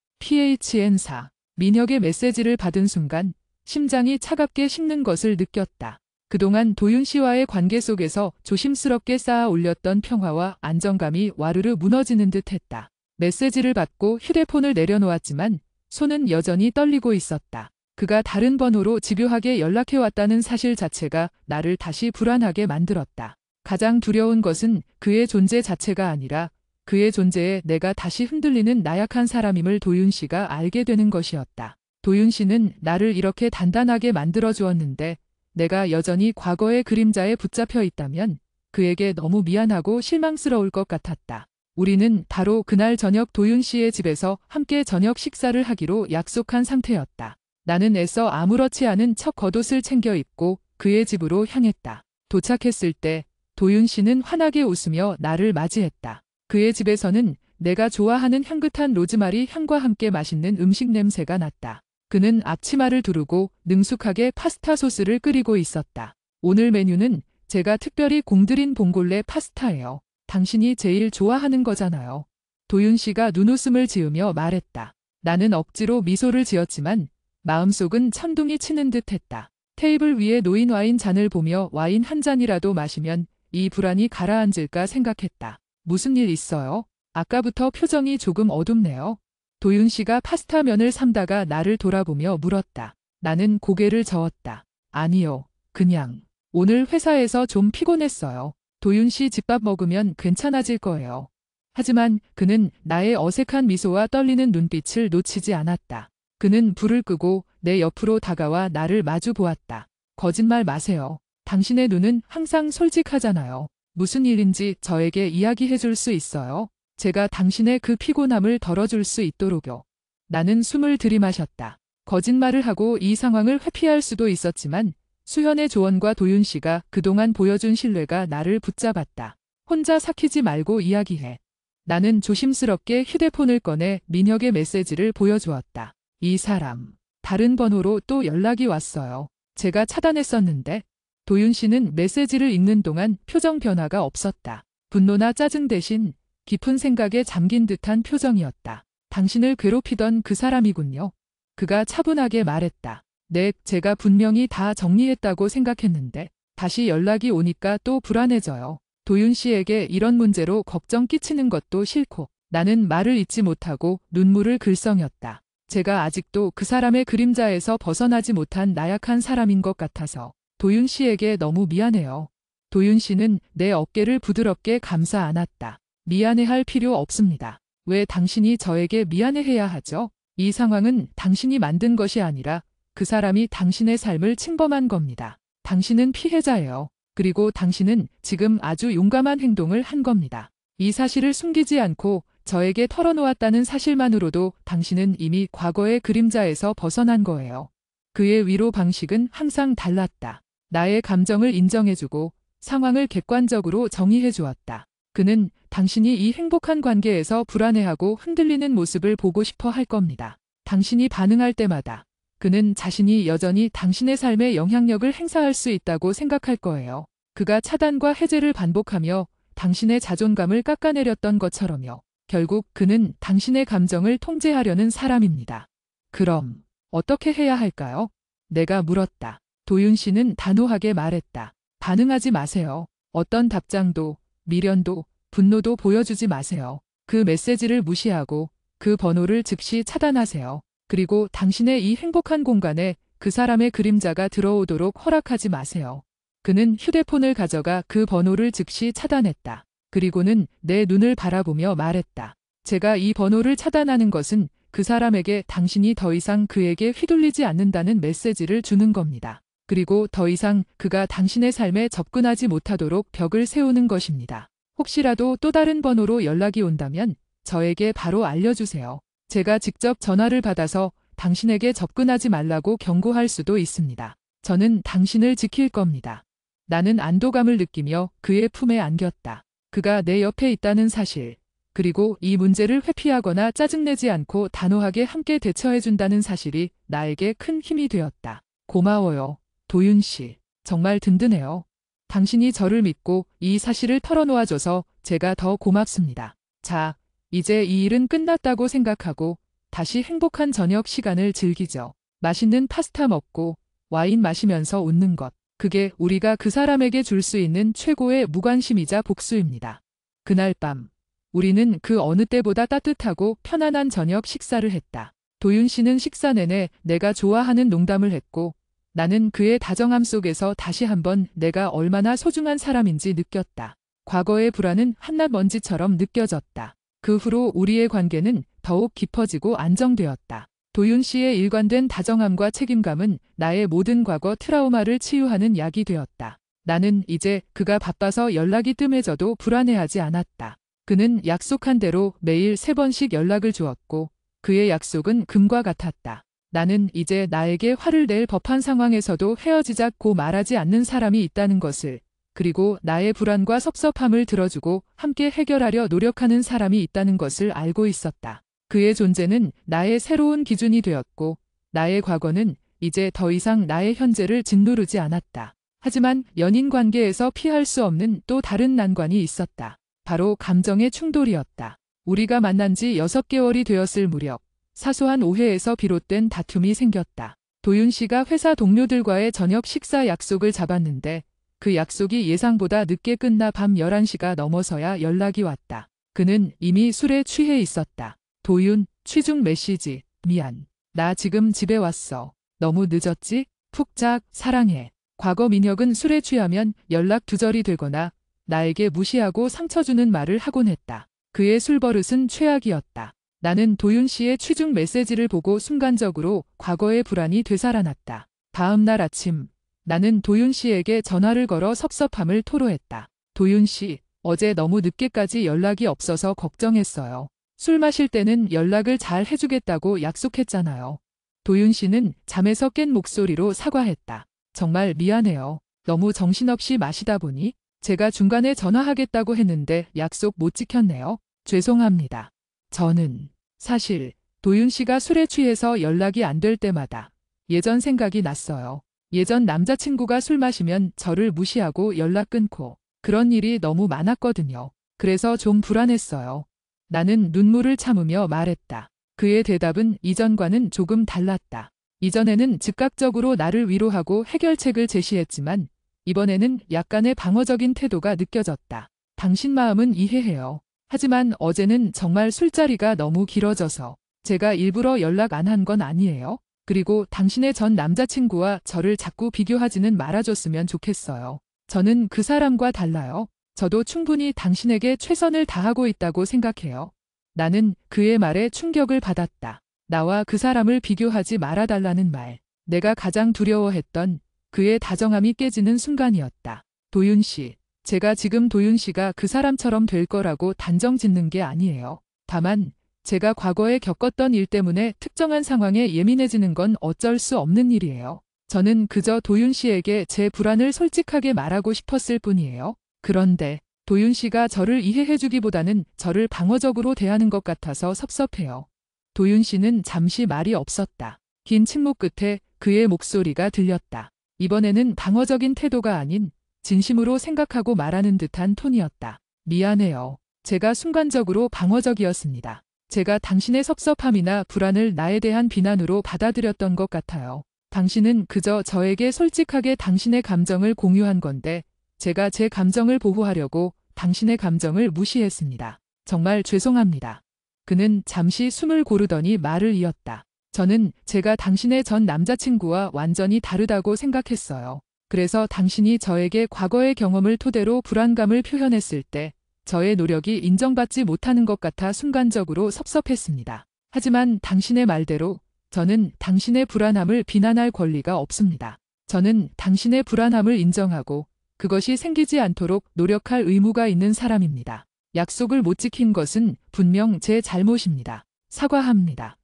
PHN4. 민혁의 메시지를 받은 순간 심장이 차갑게 식는 것을 느꼈다. 그동안 도윤 씨와의 관계 속에서 조심스럽게 쌓아 올렸던 평화와 안정감이 와르르 무너지는 듯 했다. 메시지를 받고 휴대폰을 내려놓았지만 손은 여전히 떨리고 있었다. 그가 다른 번호로 집요하게 연락해왔다는 사실 자체가 나를 다시 불안하게 만들었다. 가장 두려운 것은 그의 존재 자체가 아니라 그의 존재에 내가 다시 흔들리는 나약한 사람임을 도윤 씨가 알게 되는 것이었다. 도윤 씨는 나를 이렇게 단단하게 만들어 주었는데 내가 여전히 과거의 그림자에 붙잡혀 있다면 그에게 너무 미안하고 실망스러울 것 같았다. 우리는 바로 그날 저녁 도윤 씨의 집에서 함께 저녁 식사를 하기로 약속한 상태였다. 나는 애써 아무렇지 않은 척 겉옷을 챙겨 입고 그의 집으로 향했다. 도착했을 때 도윤 씨는 환하게 웃으며 나를 맞이했다. 그의 집에서는 내가 좋아하는 향긋한 로즈마리 향과 함께 맛있는 음식 냄새가 났다. 그는 앞치마를 두르고 능숙하게 파스타 소스를 끓이고 있었다. 오늘 메뉴는 제가 특별히 공들인 봉골레 파스타예요. 당신이 제일 좋아하는 거잖아요. 도윤 씨가 눈웃음을 지으며 말했다. 나는 억지로 미소를 지었지만 마음속은 천둥이 치는 듯 했다. 테이블 위에 놓인 와인 잔을 보며 와인 한 잔이라도 마시면 이 불안이 가라앉을까 생각했다. 무슨 일 있어요? 아까부터 표정이 조금 어둡네요. 도윤 씨가 파스타 면을 삶다가 나를 돌아보며 물었다. 나는 고개를 저었다. 아니요. 그냥 오늘 회사에서 좀 피곤했어요. 도윤 씨 집밥 먹으면 괜찮아질 거예요. 하지만 그는 나의 어색한 미소와 떨리는 눈빛을 놓치지 않았다. 그는 불을 끄고 내 옆으로 다가와 나를 마주 보았다. 거짓말 마세요. 당신의 눈은 항상 솔직하잖아요. 무슨 일인지 저에게 이야기해 줄 수 있어요? 제가 당신의 그 피곤함을 덜어줄 수 있도록요. 나는 숨을 들이마셨다. 거짓말을 하고 이 상황을 회피할 수도 있었지만 수현의 조언과 도윤 씨가 그동안 보여준 신뢰가 나를 붙잡았다. 혼자 삭히지 말고 이야기해. 나는 조심스럽게 휴대폰을 꺼내 민혁의 메시지를 보여주었다. 이 사람, 다른 번호로 또 연락이 왔어요. 제가 차단했었는데. 도윤 씨는 메시지를 읽는 동안 표정 변화가 없었다. 분노나 짜증 대신 깊은 생각에 잠긴 듯한 표정이었다. 당신을 괴롭히던 그 사람이군요. 그가 차분하게 말했다. 네, 제가 분명히 다 정리했다고 생각했는데 다시 연락이 오니까 또 불안해져요. 도윤 씨에게 이런 문제로 걱정 끼치는 것도 싫고. 나는 말을 잇지 못하고 눈물을 글썽였다. 제가 아직도 그 사람의 그림자에서 벗어나지 못한 나약한 사람인 것 같아서 도윤 씨에게 너무 미안해요. 도윤 씨는 내 어깨를 부드럽게 감싸 안았다. 미안해할 필요 없습니다. 왜 당신이 저에게 미안해해야 하죠? 이 상황은 당신이 만든 것이 아니라 그 사람이 당신의 삶을 침범한 겁니다. 당신은 피해자예요. 그리고 당신은 지금 아주 용감한 행동을 한 겁니다. 이 사실을 숨기지 않고 저에게 털어놓았다는 사실만으로도 당신은 이미 과거의 그림자에서 벗어난 거예요. 그의 위로 방식은 항상 달랐다. 나의 감정을 인정해주고 상황을 객관적으로 정의해 주었다. 그는 당신이 이 행복한 관계에서 불안해하고 흔들리는 모습을 보고 싶어 할 겁니다. 당신이 반응할 때마다 그는 자신이 여전히 당신의 삶에 영향력을 행사할 수 있다고 생각할 거예요. 그가 차단과 해제를 반복하며 당신의 자존감을 깎아내렸던 것처럼요. 결국 그는 당신의 감정을 통제하려는 사람입니다. 그럼 어떻게 해야 할까요? 내가 물었다. 도윤 씨는 단호하게 말했다. 반응하지 마세요. 어떤 답장도, 미련도, 분노도 보여주지 마세요. 그 메시지를 무시하고 그 번호를 즉시 차단하세요. 그리고 당신의 이 행복한 공간에 그 사람의 그림자가 들어오도록 허락하지 마세요. 그는 휴대폰을 가져가 그 번호를 즉시 차단했다. 그리고는 내 눈을 바라보며 말했다. 제가 이 번호를 차단하는 것은 그 사람에게 당신이 더 이상 그에게 휘둘리지 않는다는 메시지를 주는 겁니다. 그리고 더 이상 그가 당신의 삶에 접근하지 못하도록 벽을 세우는 것입니다. 혹시라도 또 다른 번호로 연락이 온다면 저에게 바로 알려주세요. 제가 직접 전화를 받아서 당신에게 접근하지 말라고 경고할 수도 있습니다. 저는 당신을 지킬 겁니다. 나는 안도감을 느끼며 그의 품에 안겼다. 그가 내 옆에 있다는 사실, 그리고 이 문제를 회피하거나 짜증내지 않고 단호하게 함께 대처해준다는 사실이 나에게 큰 힘이 되었다. 고마워요, 도윤 씨. 정말 든든해요. 당신이 저를 믿고 이 사실을 털어놓아줘서 제가 더 고맙습니다. 자, 이제 이 일은 끝났다고 생각하고 다시 행복한 저녁 시간을 즐기죠. 맛있는 파스타 먹고 와인 마시면서 웃는 것. 그게 우리가 그 사람에게 줄 수 있는 최고의 무관심이자 복수입니다. 그날 밤, 우리는 그 어느 때보다 따뜻하고 편안한 저녁 식사를 했다. 도윤 씨는 식사 내내 내가 좋아하는 농담을 했고 나는 그의 다정함 속에서 다시 한번 내가 얼마나 소중한 사람인지 느꼈다. 과거의 불안은 한낱 먼지처럼 느껴졌다. 그 후로 우리의 관계는 더욱 깊어지고 안정되었다. 도윤 씨의 일관된 다정함과 책임감은 나의 모든 과거 트라우마를 치유하는 약이 되었다. 나는 이제 그가 바빠서 연락이 뜸해져도 불안해하지 않았다. 그는 약속한 대로 매일 3번씩 연락을 주었고 그의 약속은 금과 같았다. 나는 이제 나에게 화를 낼 법한 상황에서도 헤어지자고 말하지 않는 사람이 있다는 것을, 그리고 나의 불안과 섭섭함을 들어주고 함께 해결하려 노력하는 사람이 있다는 것을 알고 있었다. 그의 존재는 나의 새로운 기준이 되었고 나의 과거는 이제 더 이상 나의 현재를 짓누르지 않았다. 하지만 연인 관계에서 피할 수 없는 또 다른 난관이 있었다. 바로 감정의 충돌이었다. 우리가 만난 지 6개월이 되었을 무렵 사소한 오해에서 비롯된 다툼이 생겼다. 도윤 씨가 회사 동료들과의 저녁 식사 약속을 잡았는데 그 약속이 예상보다 늦게 끝나 밤 11시가 넘어서야 연락이 왔다. 그는 이미 술에 취해 있었다. 도윤, 취중 메시지. 미안. 나 지금 집에 왔어. 너무 늦었지? 푹 자, 사랑해. 과거 민혁은 술에 취하면 연락 두절이 되거나 나에게 무시하고 상처 주는 말을 하곤 했다. 그의 술버릇은 최악이었다. 나는 도윤 씨의 취중 메시지를 보고 순간적으로 과거의 불안이 되살아났다. 다음 날 아침, 나는 도윤 씨에게 전화를 걸어 섭섭함을 토로했다. 도윤 씨, 어제 너무 늦게까지 연락이 없어서 걱정했어요. 술 마실 때는 연락을 잘 해주겠다고 약속했잖아요. 도윤 씨는 잠에서 깬 목소리로 사과했다. 정말 미안해요. 너무 정신없이 마시다 보니 제가 중간에 전화하겠다고 했는데 약속 못 지켰네요. 죄송합니다. 저는 사실 도윤 씨가 술에 취해서 연락이 안 될 때마다 예전 생각이 났어요. 예전 남자친구가 술 마시면 저를 무시하고 연락 끊고 그런 일이 너무 많았거든요. 그래서 좀 불안했어요. 나는 눈물을 참으며 말했다. 그의 대답은 이전과는 조금 달랐다. 이전에는 즉각적으로 나를 위로하고 해결책을 제시했지만 이번에는 약간의 방어적인 태도가 느껴졌다. 당신 마음은 이해해요. 하지만 어제는 정말 술자리가 너무 길어져서 제가 일부러 연락 안 한 건 아니에요. 그리고 당신의 전 남자친구와 저를 자꾸 비교하지는 말아줬으면 좋겠어요. 저는 그 사람과 달라요. 저도 충분히 당신에게 최선을 다하고 있다고 생각해요. 나는 그의 말에 충격을 받았다. 나와 그 사람을 비교하지 말아달라는 말. 내가 가장 두려워했던 그의 다정함이 깨지는 순간이었다. 도윤 씨, 제가 지금 도윤 씨가 그 사람처럼 될 거라고 단정 짓는 게 아니에요. 다만 제가 과거에 겪었던 일 때문에 특정한 상황에 예민해지는 건 어쩔 수 없는 일이에요. 저는 그저 도윤 씨에게 제 불안을 솔직하게 말하고 싶었을 뿐이에요. 그런데 도윤 씨가 저를 이해해주기보다는 저를 방어적으로 대하는 것 같아서 섭섭해요. 도윤 씨는 잠시 말이 없었다. 긴 침묵 끝에 그의 목소리가 들렸다. 이번에는 방어적인 태도가 아닌 진심으로 생각하고 말하는 듯한 톤이었다. 미안해요. 제가 순간적으로 방어적이었습니다. 제가 당신의 섭섭함이나 불안을 나에 대한 비난으로 받아들였던 것 같아요. 당신은 그저 저에게 솔직하게 당신의 감정을 공유한 건데 제가 제 감정을 보호하려고 당신의 감정을 무시했습니다. 정말 죄송합니다. 그는 잠시 숨을 고르더니 말을 이었다. 저는 제가 당신의 전 남자친구와 완전히 다르다고 생각했어요. 그래서 당신이 저에게 과거의 경험을 토대로 불안감을 표현했을 때 저의 노력이 인정받지 못하는 것 같아 순간적으로 섭섭했습니다. 하지만 당신의 말대로 저는 당신의 불안함을 비난할 권리가 없습니다. 저는 당신의 불안함을 인정하고 그것이 생기지 않도록 노력할 의무가 있는 사람입니다. 약속을 못 지킨 것은 분명 제 잘못입니다. 사과합니다.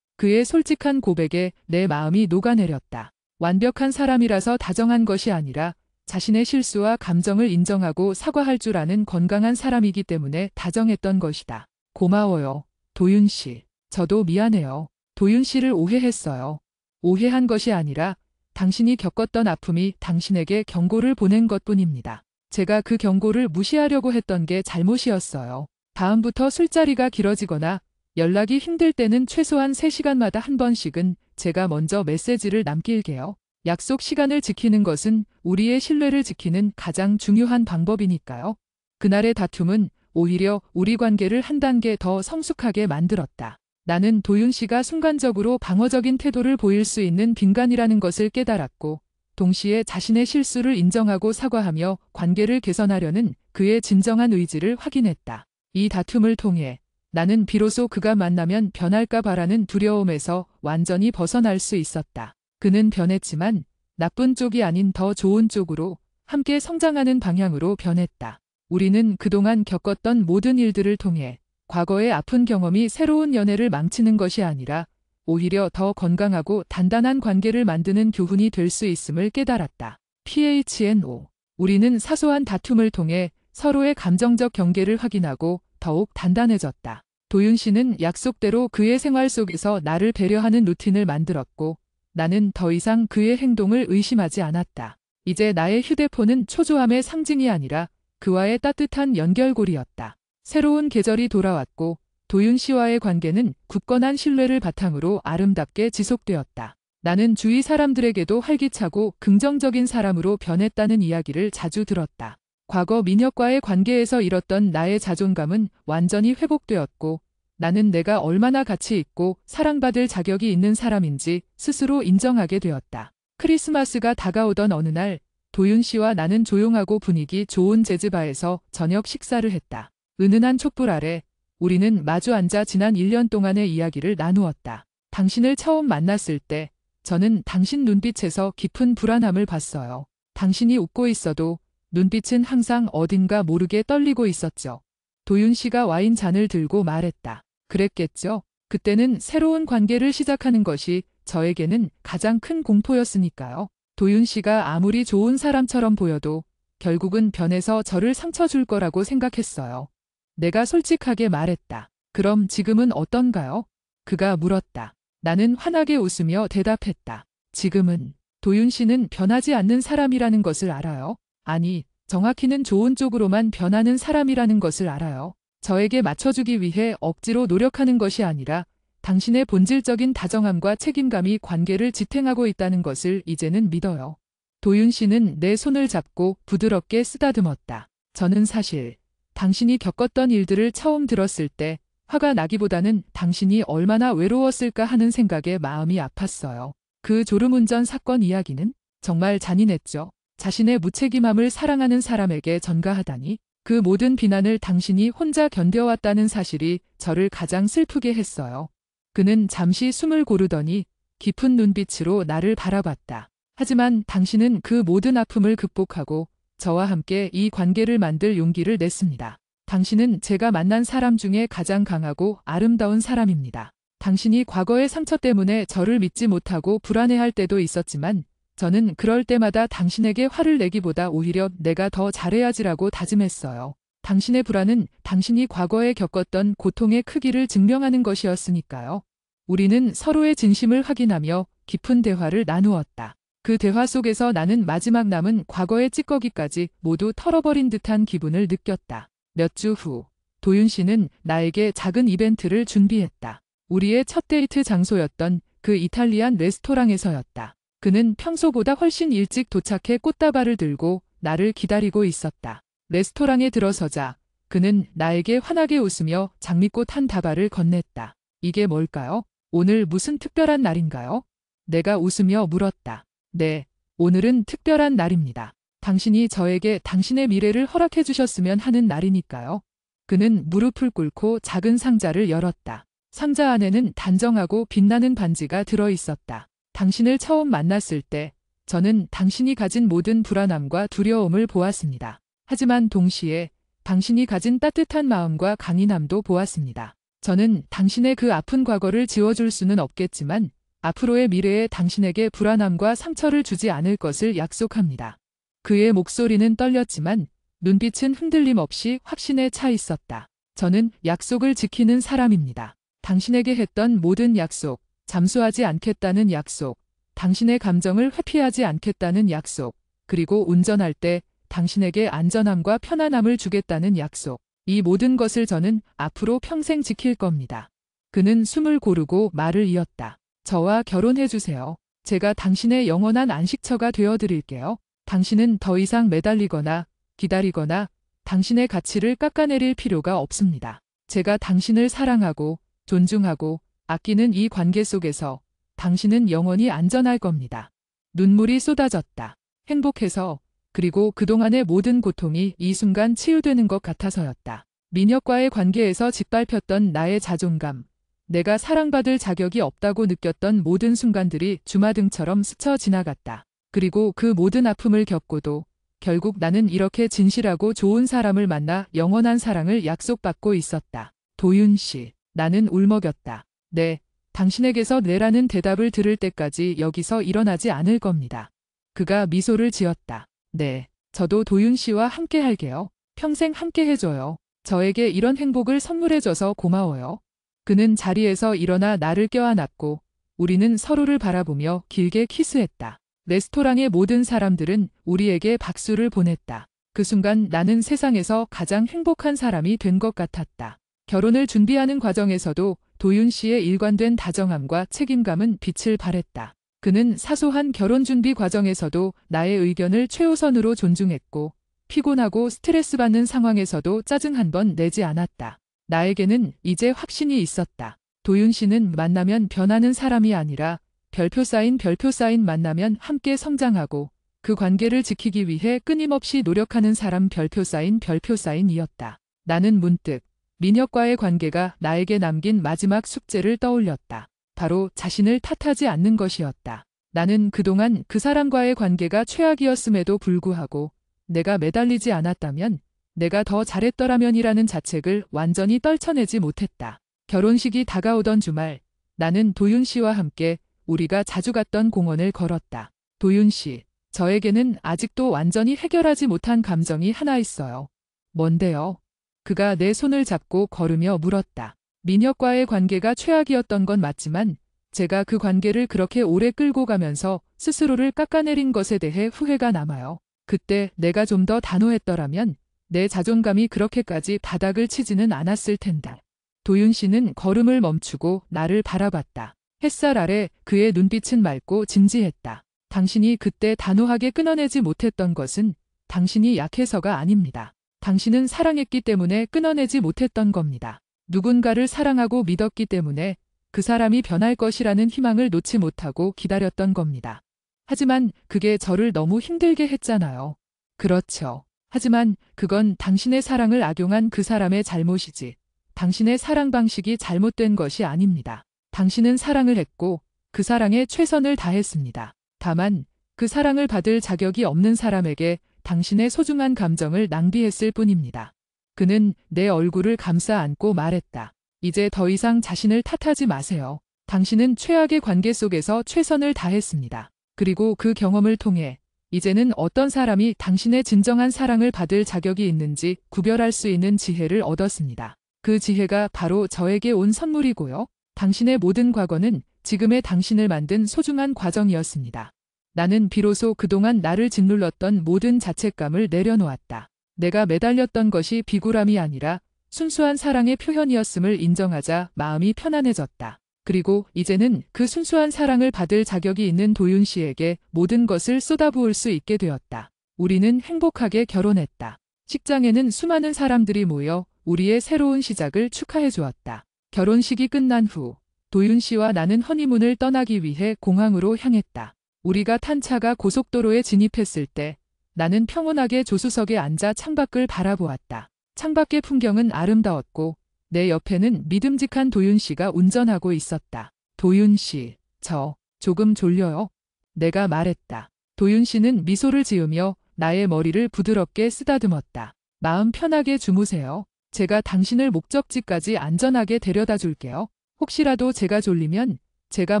그의 솔직한 고백에 내 마음이 녹아내렸다. 완벽한 사람이라서 다정한 것이 아니라 자신의 실수와 감정을 인정하고 사과할 줄 아는 건강한 사람이기 때문에 다정했던 것이다. 고마워요, 도윤 씨. 저도 미안해요. 도윤 씨를 오해했어요. 오해한 것이 아니라 당신이 겪었던 아픔이 당신에게 경고를 보낸 것뿐입니다. 제가 그 경고를 무시하려고 했던 게 잘못이었어요. 다음부터 술자리가 길어지거나 연락이 힘들 때는 최소한 3시간마다 한 번씩은 제가 먼저 메시지를 남길게요. 약속 시간을 지키는 것은 우리의 신뢰를 지키는 가장 중요한 방법이니까요. 그날의 다툼은 오히려 우리 관계를 한 단계 더 성숙하게 만들었다. 나는 도윤 씨가 순간적으로 방어적인 태도를 보일 수 있는 빈간이라는 것을 깨달았고, 동시에 자신의 실수를 인정하고 사과하며 관계를 개선하려는 그의 진정한 의지를 확인했다. 이 다툼을 통해 나는 비로소 그가 만나면 변할까 바라는 두려움에서 완전히 벗어날 수 있었다. 그는 변했지만 나쁜 쪽이 아닌 더 좋은 쪽으로, 함께 성장하는 방향으로 변했다. 우리는 그동안 겪었던 모든 일들을 통해 과거의 아픈 경험이 새로운 연애를 망치는 것이 아니라 오히려 더 건강하고 단단한 관계를 만드는 교훈이 될 수 있음을 깨달았다. PHNO. 우리는 사소한 다툼을 통해 서로의 감정적 경계를 확인하고 더욱 단단해졌다. 도윤 씨는 약속대로 그의 생활 속에서 나를 배려하는 루틴을 만들었고, 나는 더 이상 그의 행동을 의심하지 않았다. 이제 나의 휴대폰은 초조함의 상징이 아니라 그와의 따뜻한 연결고리였다. 새로운 계절이 돌아왔고 도윤 씨와의 관계는 굳건한 신뢰를 바탕으로 아름답게 지속되었다. 나는 주위 사람들에게도 활기차고 긍정적인 사람으로 변했다는 이야기를 자주 들었다. 과거 민혁과의 관계에서 잃었던 나의 자존감은 완전히 회복되었고, 나는 내가 얼마나 가치 있고 사랑받을 자격이 있는 사람인지 스스로 인정하게 되었다. 크리스마스가 다가오던 어느 날, 도윤 씨와 나는 조용하고 분위기 좋은 재즈바에서 저녁 식사를 했다. 은은한 촛불 아래 우리는 마주 앉아 지난 1년 동안의 이야기를 나누었다. 당신을 처음 만났을 때 저는 당신 눈빛에서 깊은 불안함을 봤어요. 당신이 웃고 있어도 눈빛은 항상 어딘가 모르게 떨리고 있었죠. 도윤 씨가 와인 잔을 들고 말했다. 그랬겠죠. 그때는 새로운 관계를 시작하는 것이 저에게는 가장 큰 공포였으니까요. 도윤 씨가 아무리 좋은 사람처럼 보여도 결국은 변해서 저를 상처 줄 거라고 생각했어요. 내가 솔직하게 말했다. 그럼 지금은 어떤가요? 그가 물었다. 나는 환하게 웃으며 대답했다. 지금은 도윤 씨는 변하지 않는 사람이라는 것을 알아요. 아니, 정확히는 좋은 쪽으로만 변하는 사람이라는 것을 알아요. 저에게 맞춰주기 위해 억지로 노력하는 것이 아니라 당신의 본질적인 다정함과 책임감이 관계를 지탱하고 있다는 것을 이제는 믿어요. 도윤 씨는 내 손을 잡고 부드럽게 쓰다듬었다. 저는 사실 당신이 겪었던 일들을 처음 들었을 때 화가 나기보다는 당신이 얼마나 외로웠을까 하는 생각에 마음이 아팠어요. 그 졸음운전 사건 이야기는 정말 잔인했죠. 자신의 무책임함을 사랑하는 사람에게 전가하다니. 그 모든 비난을 당신이 혼자 견뎌왔다는 사실이 저를 가장 슬프게 했어요. 그는 잠시 숨을 고르더니 깊은 눈빛으로 나를 바라봤다. 하지만 당신은 그 모든 아픔을 극복하고 저와 함께 이 관계를 만들 용기를 냈습니다. 당신은 제가 만난 사람 중에 가장 강하고 아름다운 사람입니다. 당신이 과거의 상처 때문에 저를 믿지 못하고 불안해할 때도 있었지만 저는 그럴 때마다 당신에게 화를 내기보다 오히려 내가 더 잘해야지라고 다짐했어요. 당신의 불안은 당신이 과거에 겪었던 고통의 크기를 증명하는 것이었으니까요. 우리는 서로의 진심을 확인하며 깊은 대화를 나누었다. 그 대화 속에서 나는 마지막 남은 과거의 찌꺼기까지 모두 털어버린 듯한 기분을 느꼈다. 몇 주 후, 도윤 씨는 나에게 작은 이벤트를 준비했다. 우리의 첫 데이트 장소였던 그 이탈리안 레스토랑에서였다. 그는 평소보다 훨씬 일찍 도착해 꽃다발을 들고 나를 기다리고 있었다. 레스토랑에 들어서자 그는 나에게 환하게 웃으며 장미꽃 한 다발을 건넸다. 이게 뭘까요? 오늘 무슨 특별한 날인가요? 내가 웃으며 물었다. 네, 오늘은 특별한 날입니다. 당신이 저에게 당신의 미래를 허락해 주셨으면 하는 날이니까요. 그는 무릎을 꿇고 작은 상자를 열었다. 상자 안에는 단정하고 빛나는 반지가 들어 있었다. 당신을 처음 만났을 때 저는 당신이 가진 모든 불안함과 두려움을 보았습니다. 하지만 동시에 당신이 가진 따뜻한 마음과 강인함도 보았습니다. 저는 당신의 그 아픈 과거를 지워줄 수는 없겠지만 앞으로의 미래에 당신에게 불안함과 상처를 주지 않을 것을 약속합니다. 그의 목소리는 떨렸지만 눈빛은 흔들림 없이 확신에 차 있었다. 저는 약속을 지키는 사람입니다. 당신에게 했던 모든 약속, 잠수하지 않겠다는 약속, 당신의 감정을 회피하지 않겠다는 약속, 그리고 운전할 때 당신에게 안전함과 편안함을 주겠다는 약속. 이 모든 것을 저는 앞으로 평생 지킬 겁니다. 그는 숨을 고르고 말을 이었다. 저와 결혼해 주세요. 제가 당신의 영원한 안식처가 되어 드릴게요. 당신은 더 이상 매달리거나 기다리거나 당신의 가치를 깎아내릴 필요가 없습니다. 제가 당신을 사랑하고 존중하고 아끼는 이 관계 속에서 당신은 영원히 안전할 겁니다. 눈물이 쏟아졌다. 행복해서, 그리고 그동안의 모든 고통이 이 순간 치유되는 것 같아서였다. 민혁과의 관계에서 짓밟혔던 나의 자존감, 내가 사랑받을 자격이 없다고 느꼈던 모든 순간들이 주마등처럼 스쳐 지나갔다. 그리고 그 모든 아픔을 겪고도 결국 나는 이렇게 진실하고 좋은 사람을 만나 영원한 사랑을 약속받고 있었다. 도윤 씨, 나는 울먹였다. 네, 당신에게서 네라는 대답을 들을 때까지 여기서 일어나지 않을 겁니다. 그가 미소를 지었다. 네, 저도 도윤 씨와 함께 할게요. 평생 함께 해줘요. 저에게 이런 행복을 선물해줘서 고마워요. 그는 자리에서 일어나 나를 껴안았고 우리는 서로를 바라보며 길게 키스했다. 레스토랑의 모든 사람들은 우리에게 박수를 보냈다. 그 순간 나는 세상에서 가장 행복한 사람이 된 것 같았다. 결혼을 준비하는 과정에서도 도윤 씨의 일관된 다정함과 책임감은 빛을 발했다. 그는 사소한 결혼 준비 과정에서도 나의 의견을 최우선으로 존중했고 피곤하고 스트레스 받는 상황에서도 짜증 한 번 내지 않았다. 나에게는 이제 확신이 있었다. 도윤 씨는 만나면 변하는 사람이 아니라 별표 쌓인 만나면 함께 성장하고 그 관계를 지키기 위해 끊임없이 노력하는 사람 별표 쌓인이었다. 나는 문득 민혁과의 관계가 나에게 남긴 마지막 숙제를 떠올렸다. 바로 자신을 탓하지 않는 것이었다. 나는 그동안 그 사람과의 관계가 최악이었음에도 불구하고 내가 매달리지 않았다면, 내가 더 잘했더라면이라는 자책을 완전히 떨쳐내지 못했다. 결혼식이 다가오던 주말, 나는 도윤 씨와 함께 우리가 자주 갔던 공원을 걸었다. 도윤 씨, 저에게는 아직도 완전히 해결하지 못한 감정이 하나 있어요. 뭔데요? 그가 내 손을 잡고 걸으며 물었다. 민혁과의 관계가 최악이었던 건 맞지만 제가 그 관계를 그렇게 오래 끌고 가면서 스스로를 깎아내린 것에 대해 후회가 남아요. 그때 내가 좀 더 단호했더라면 내 자존감이 그렇게까지 바닥을 치지는 않았을 텐데. 도윤 씨는 걸음을 멈추고 나를 바라봤다. 햇살 아래 그의 눈빛은 맑고 진지했다. 당신이 그때 단호하게 끊어내지 못했던 것은 당신이 약해서가 아닙니다. 당신은 사랑했기 때문에 끊어내지 못했던 겁니다. 누군가를 사랑하고 믿었기 때문에 그 사람이 변할 것이라는 희망을 놓지 못하고 기다렸던 겁니다. 하지만 그게 저를 너무 힘들게 했잖아요. 그렇죠. 하지만 그건 당신의 사랑을 악용한 그 사람의 잘못이지, 당신의 사랑 방식이 잘못된 것이 아닙니다. 당신은 사랑을 했고 그 사랑에 최선을 다했습니다. 다만 그 사랑을 받을 자격이 없는 사람에게 당신의 소중한 감정을 낭비했을 뿐입니다. 그는 내 얼굴을 감싸 안고 말했다. 이제 더 이상 자신을 탓하지 마세요. 당신은 최악의 관계 속에서 최선을 다했습니다. 그리고 그 경험을 통해 이제는 어떤 사람이 당신의 진정한 사랑을 받을 자격이 있는지 구별할 수 있는 지혜를 얻었습니다. 그 지혜가 바로 저에게 온 선물이고요. 당신의 모든 과거는 지금의 당신을 만든 소중한 과정이었습니다. 나는 비로소 그동안 나를 짓눌렀던 모든 자책감을 내려놓았다. 내가 매달렸던 것이 비굴함이 아니라 순수한 사랑의 표현이었음을 인정하자 마음이 편안해졌다. 그리고 이제는 그 순수한 사랑을 받을 자격이 있는 도윤 씨에게 모든 것을 쏟아부을 수 있게 되었다. 우리는 행복하게 결혼했다. 식장에는 수많은 사람들이 모여 우리의 새로운 시작을 축하해 주었다. 결혼식이 끝난 후 도윤 씨와 나는 허니문을 떠나기 위해 공항으로 향했다. 우리가 탄 차가 고속도로에 진입했을 때 나는 평온하게 조수석에 앉아 창밖을 바라보았다. 창밖의 풍경은 아름다웠고 내 옆에는 믿음직한 도윤 씨가 운전하고 있었다. 도윤 씨, 저 조금 졸려요. 내가 말했다. 도윤 씨는 미소를 지으며 나의 머리를 부드럽게 쓰다듬었다. 마음 편하게 주무세요. 제가 당신을 목적지까지 안전하게 데려다 줄게요. 혹시라도 제가 졸리면 제가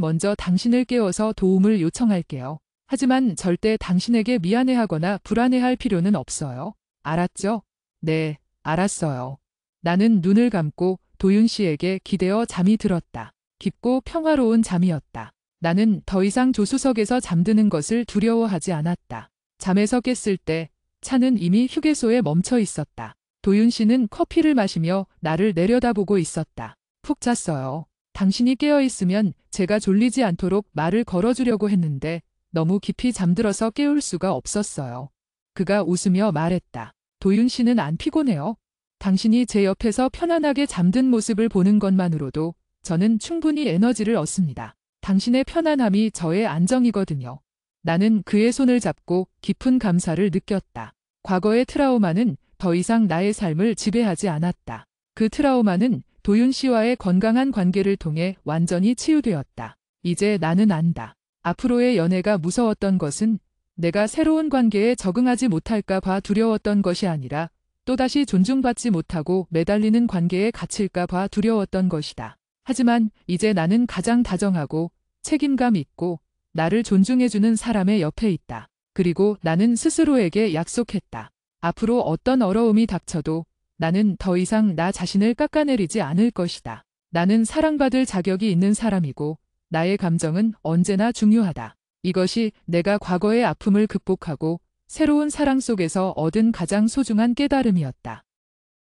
먼저 당신을 깨워서 도움을 요청할게요. 하지만 절대 당신에게 미안해하거나 불안해할 필요는 없어요. 알았죠? 네, 알았어요. 나는 눈을 감고 도윤 씨에게 기대어 잠이 들었다. 깊고 평화로운 잠이었다. 나는 더 이상 조수석에서 잠드는 것을 두려워하지 않았다. 잠에서 깼을 때 차는 이미 휴게소에 멈춰 있었다. 도윤 씨는 커피를 마시며 나를 내려다보고 있었다. 푹 잤어요. 당신이 깨어있으면 제가 졸리지 않도록 말을 걸어주려고 했는데 너무 깊이 잠들어서 깨울 수가 없었어요. 그가 웃으며 말했다. 도윤 씨는 안 피곤해요. 당신이 제 옆에서 편안하게 잠든 모습을 보는 것만으로도 저는 충분히 에너지를 얻습니다. 당신의 편안함이 저의 안정이거든요. 나는 그의 손을 잡고 깊은 감사를 느꼈다. 과거의 트라우마는 더 이상 나의 삶을 지배하지 않았다. 그 트라우마는 도윤 씨와의 건강한 관계를 통해 완전히 치유되었다. 이제 나는 안다. 앞으로의 연애가 무서웠던 것은 내가 새로운 관계에 적응하지 못할까 봐 두려웠던 것이 아니라 또다시 존중받지 못하고 매달리는 관계에 갇힐까 봐 두려웠던 것이다. 하지만 이제 나는 가장 다정하고 책임감 있고 나를 존중해주는 사람의 옆에 있다. 그리고 나는 스스로에게 약속했다. 앞으로 어떤 어려움이 닥쳐도 나는 더 이상 나 자신을 깎아내리지 않을 것이다. 나는 사랑받을 자격이 있는 사람이고 나의 감정은 언제나 중요하다. 이것이 내가 과거의 아픔을 극복하고 새로운 사랑 속에서 얻은 가장 소중한 깨달음이었다.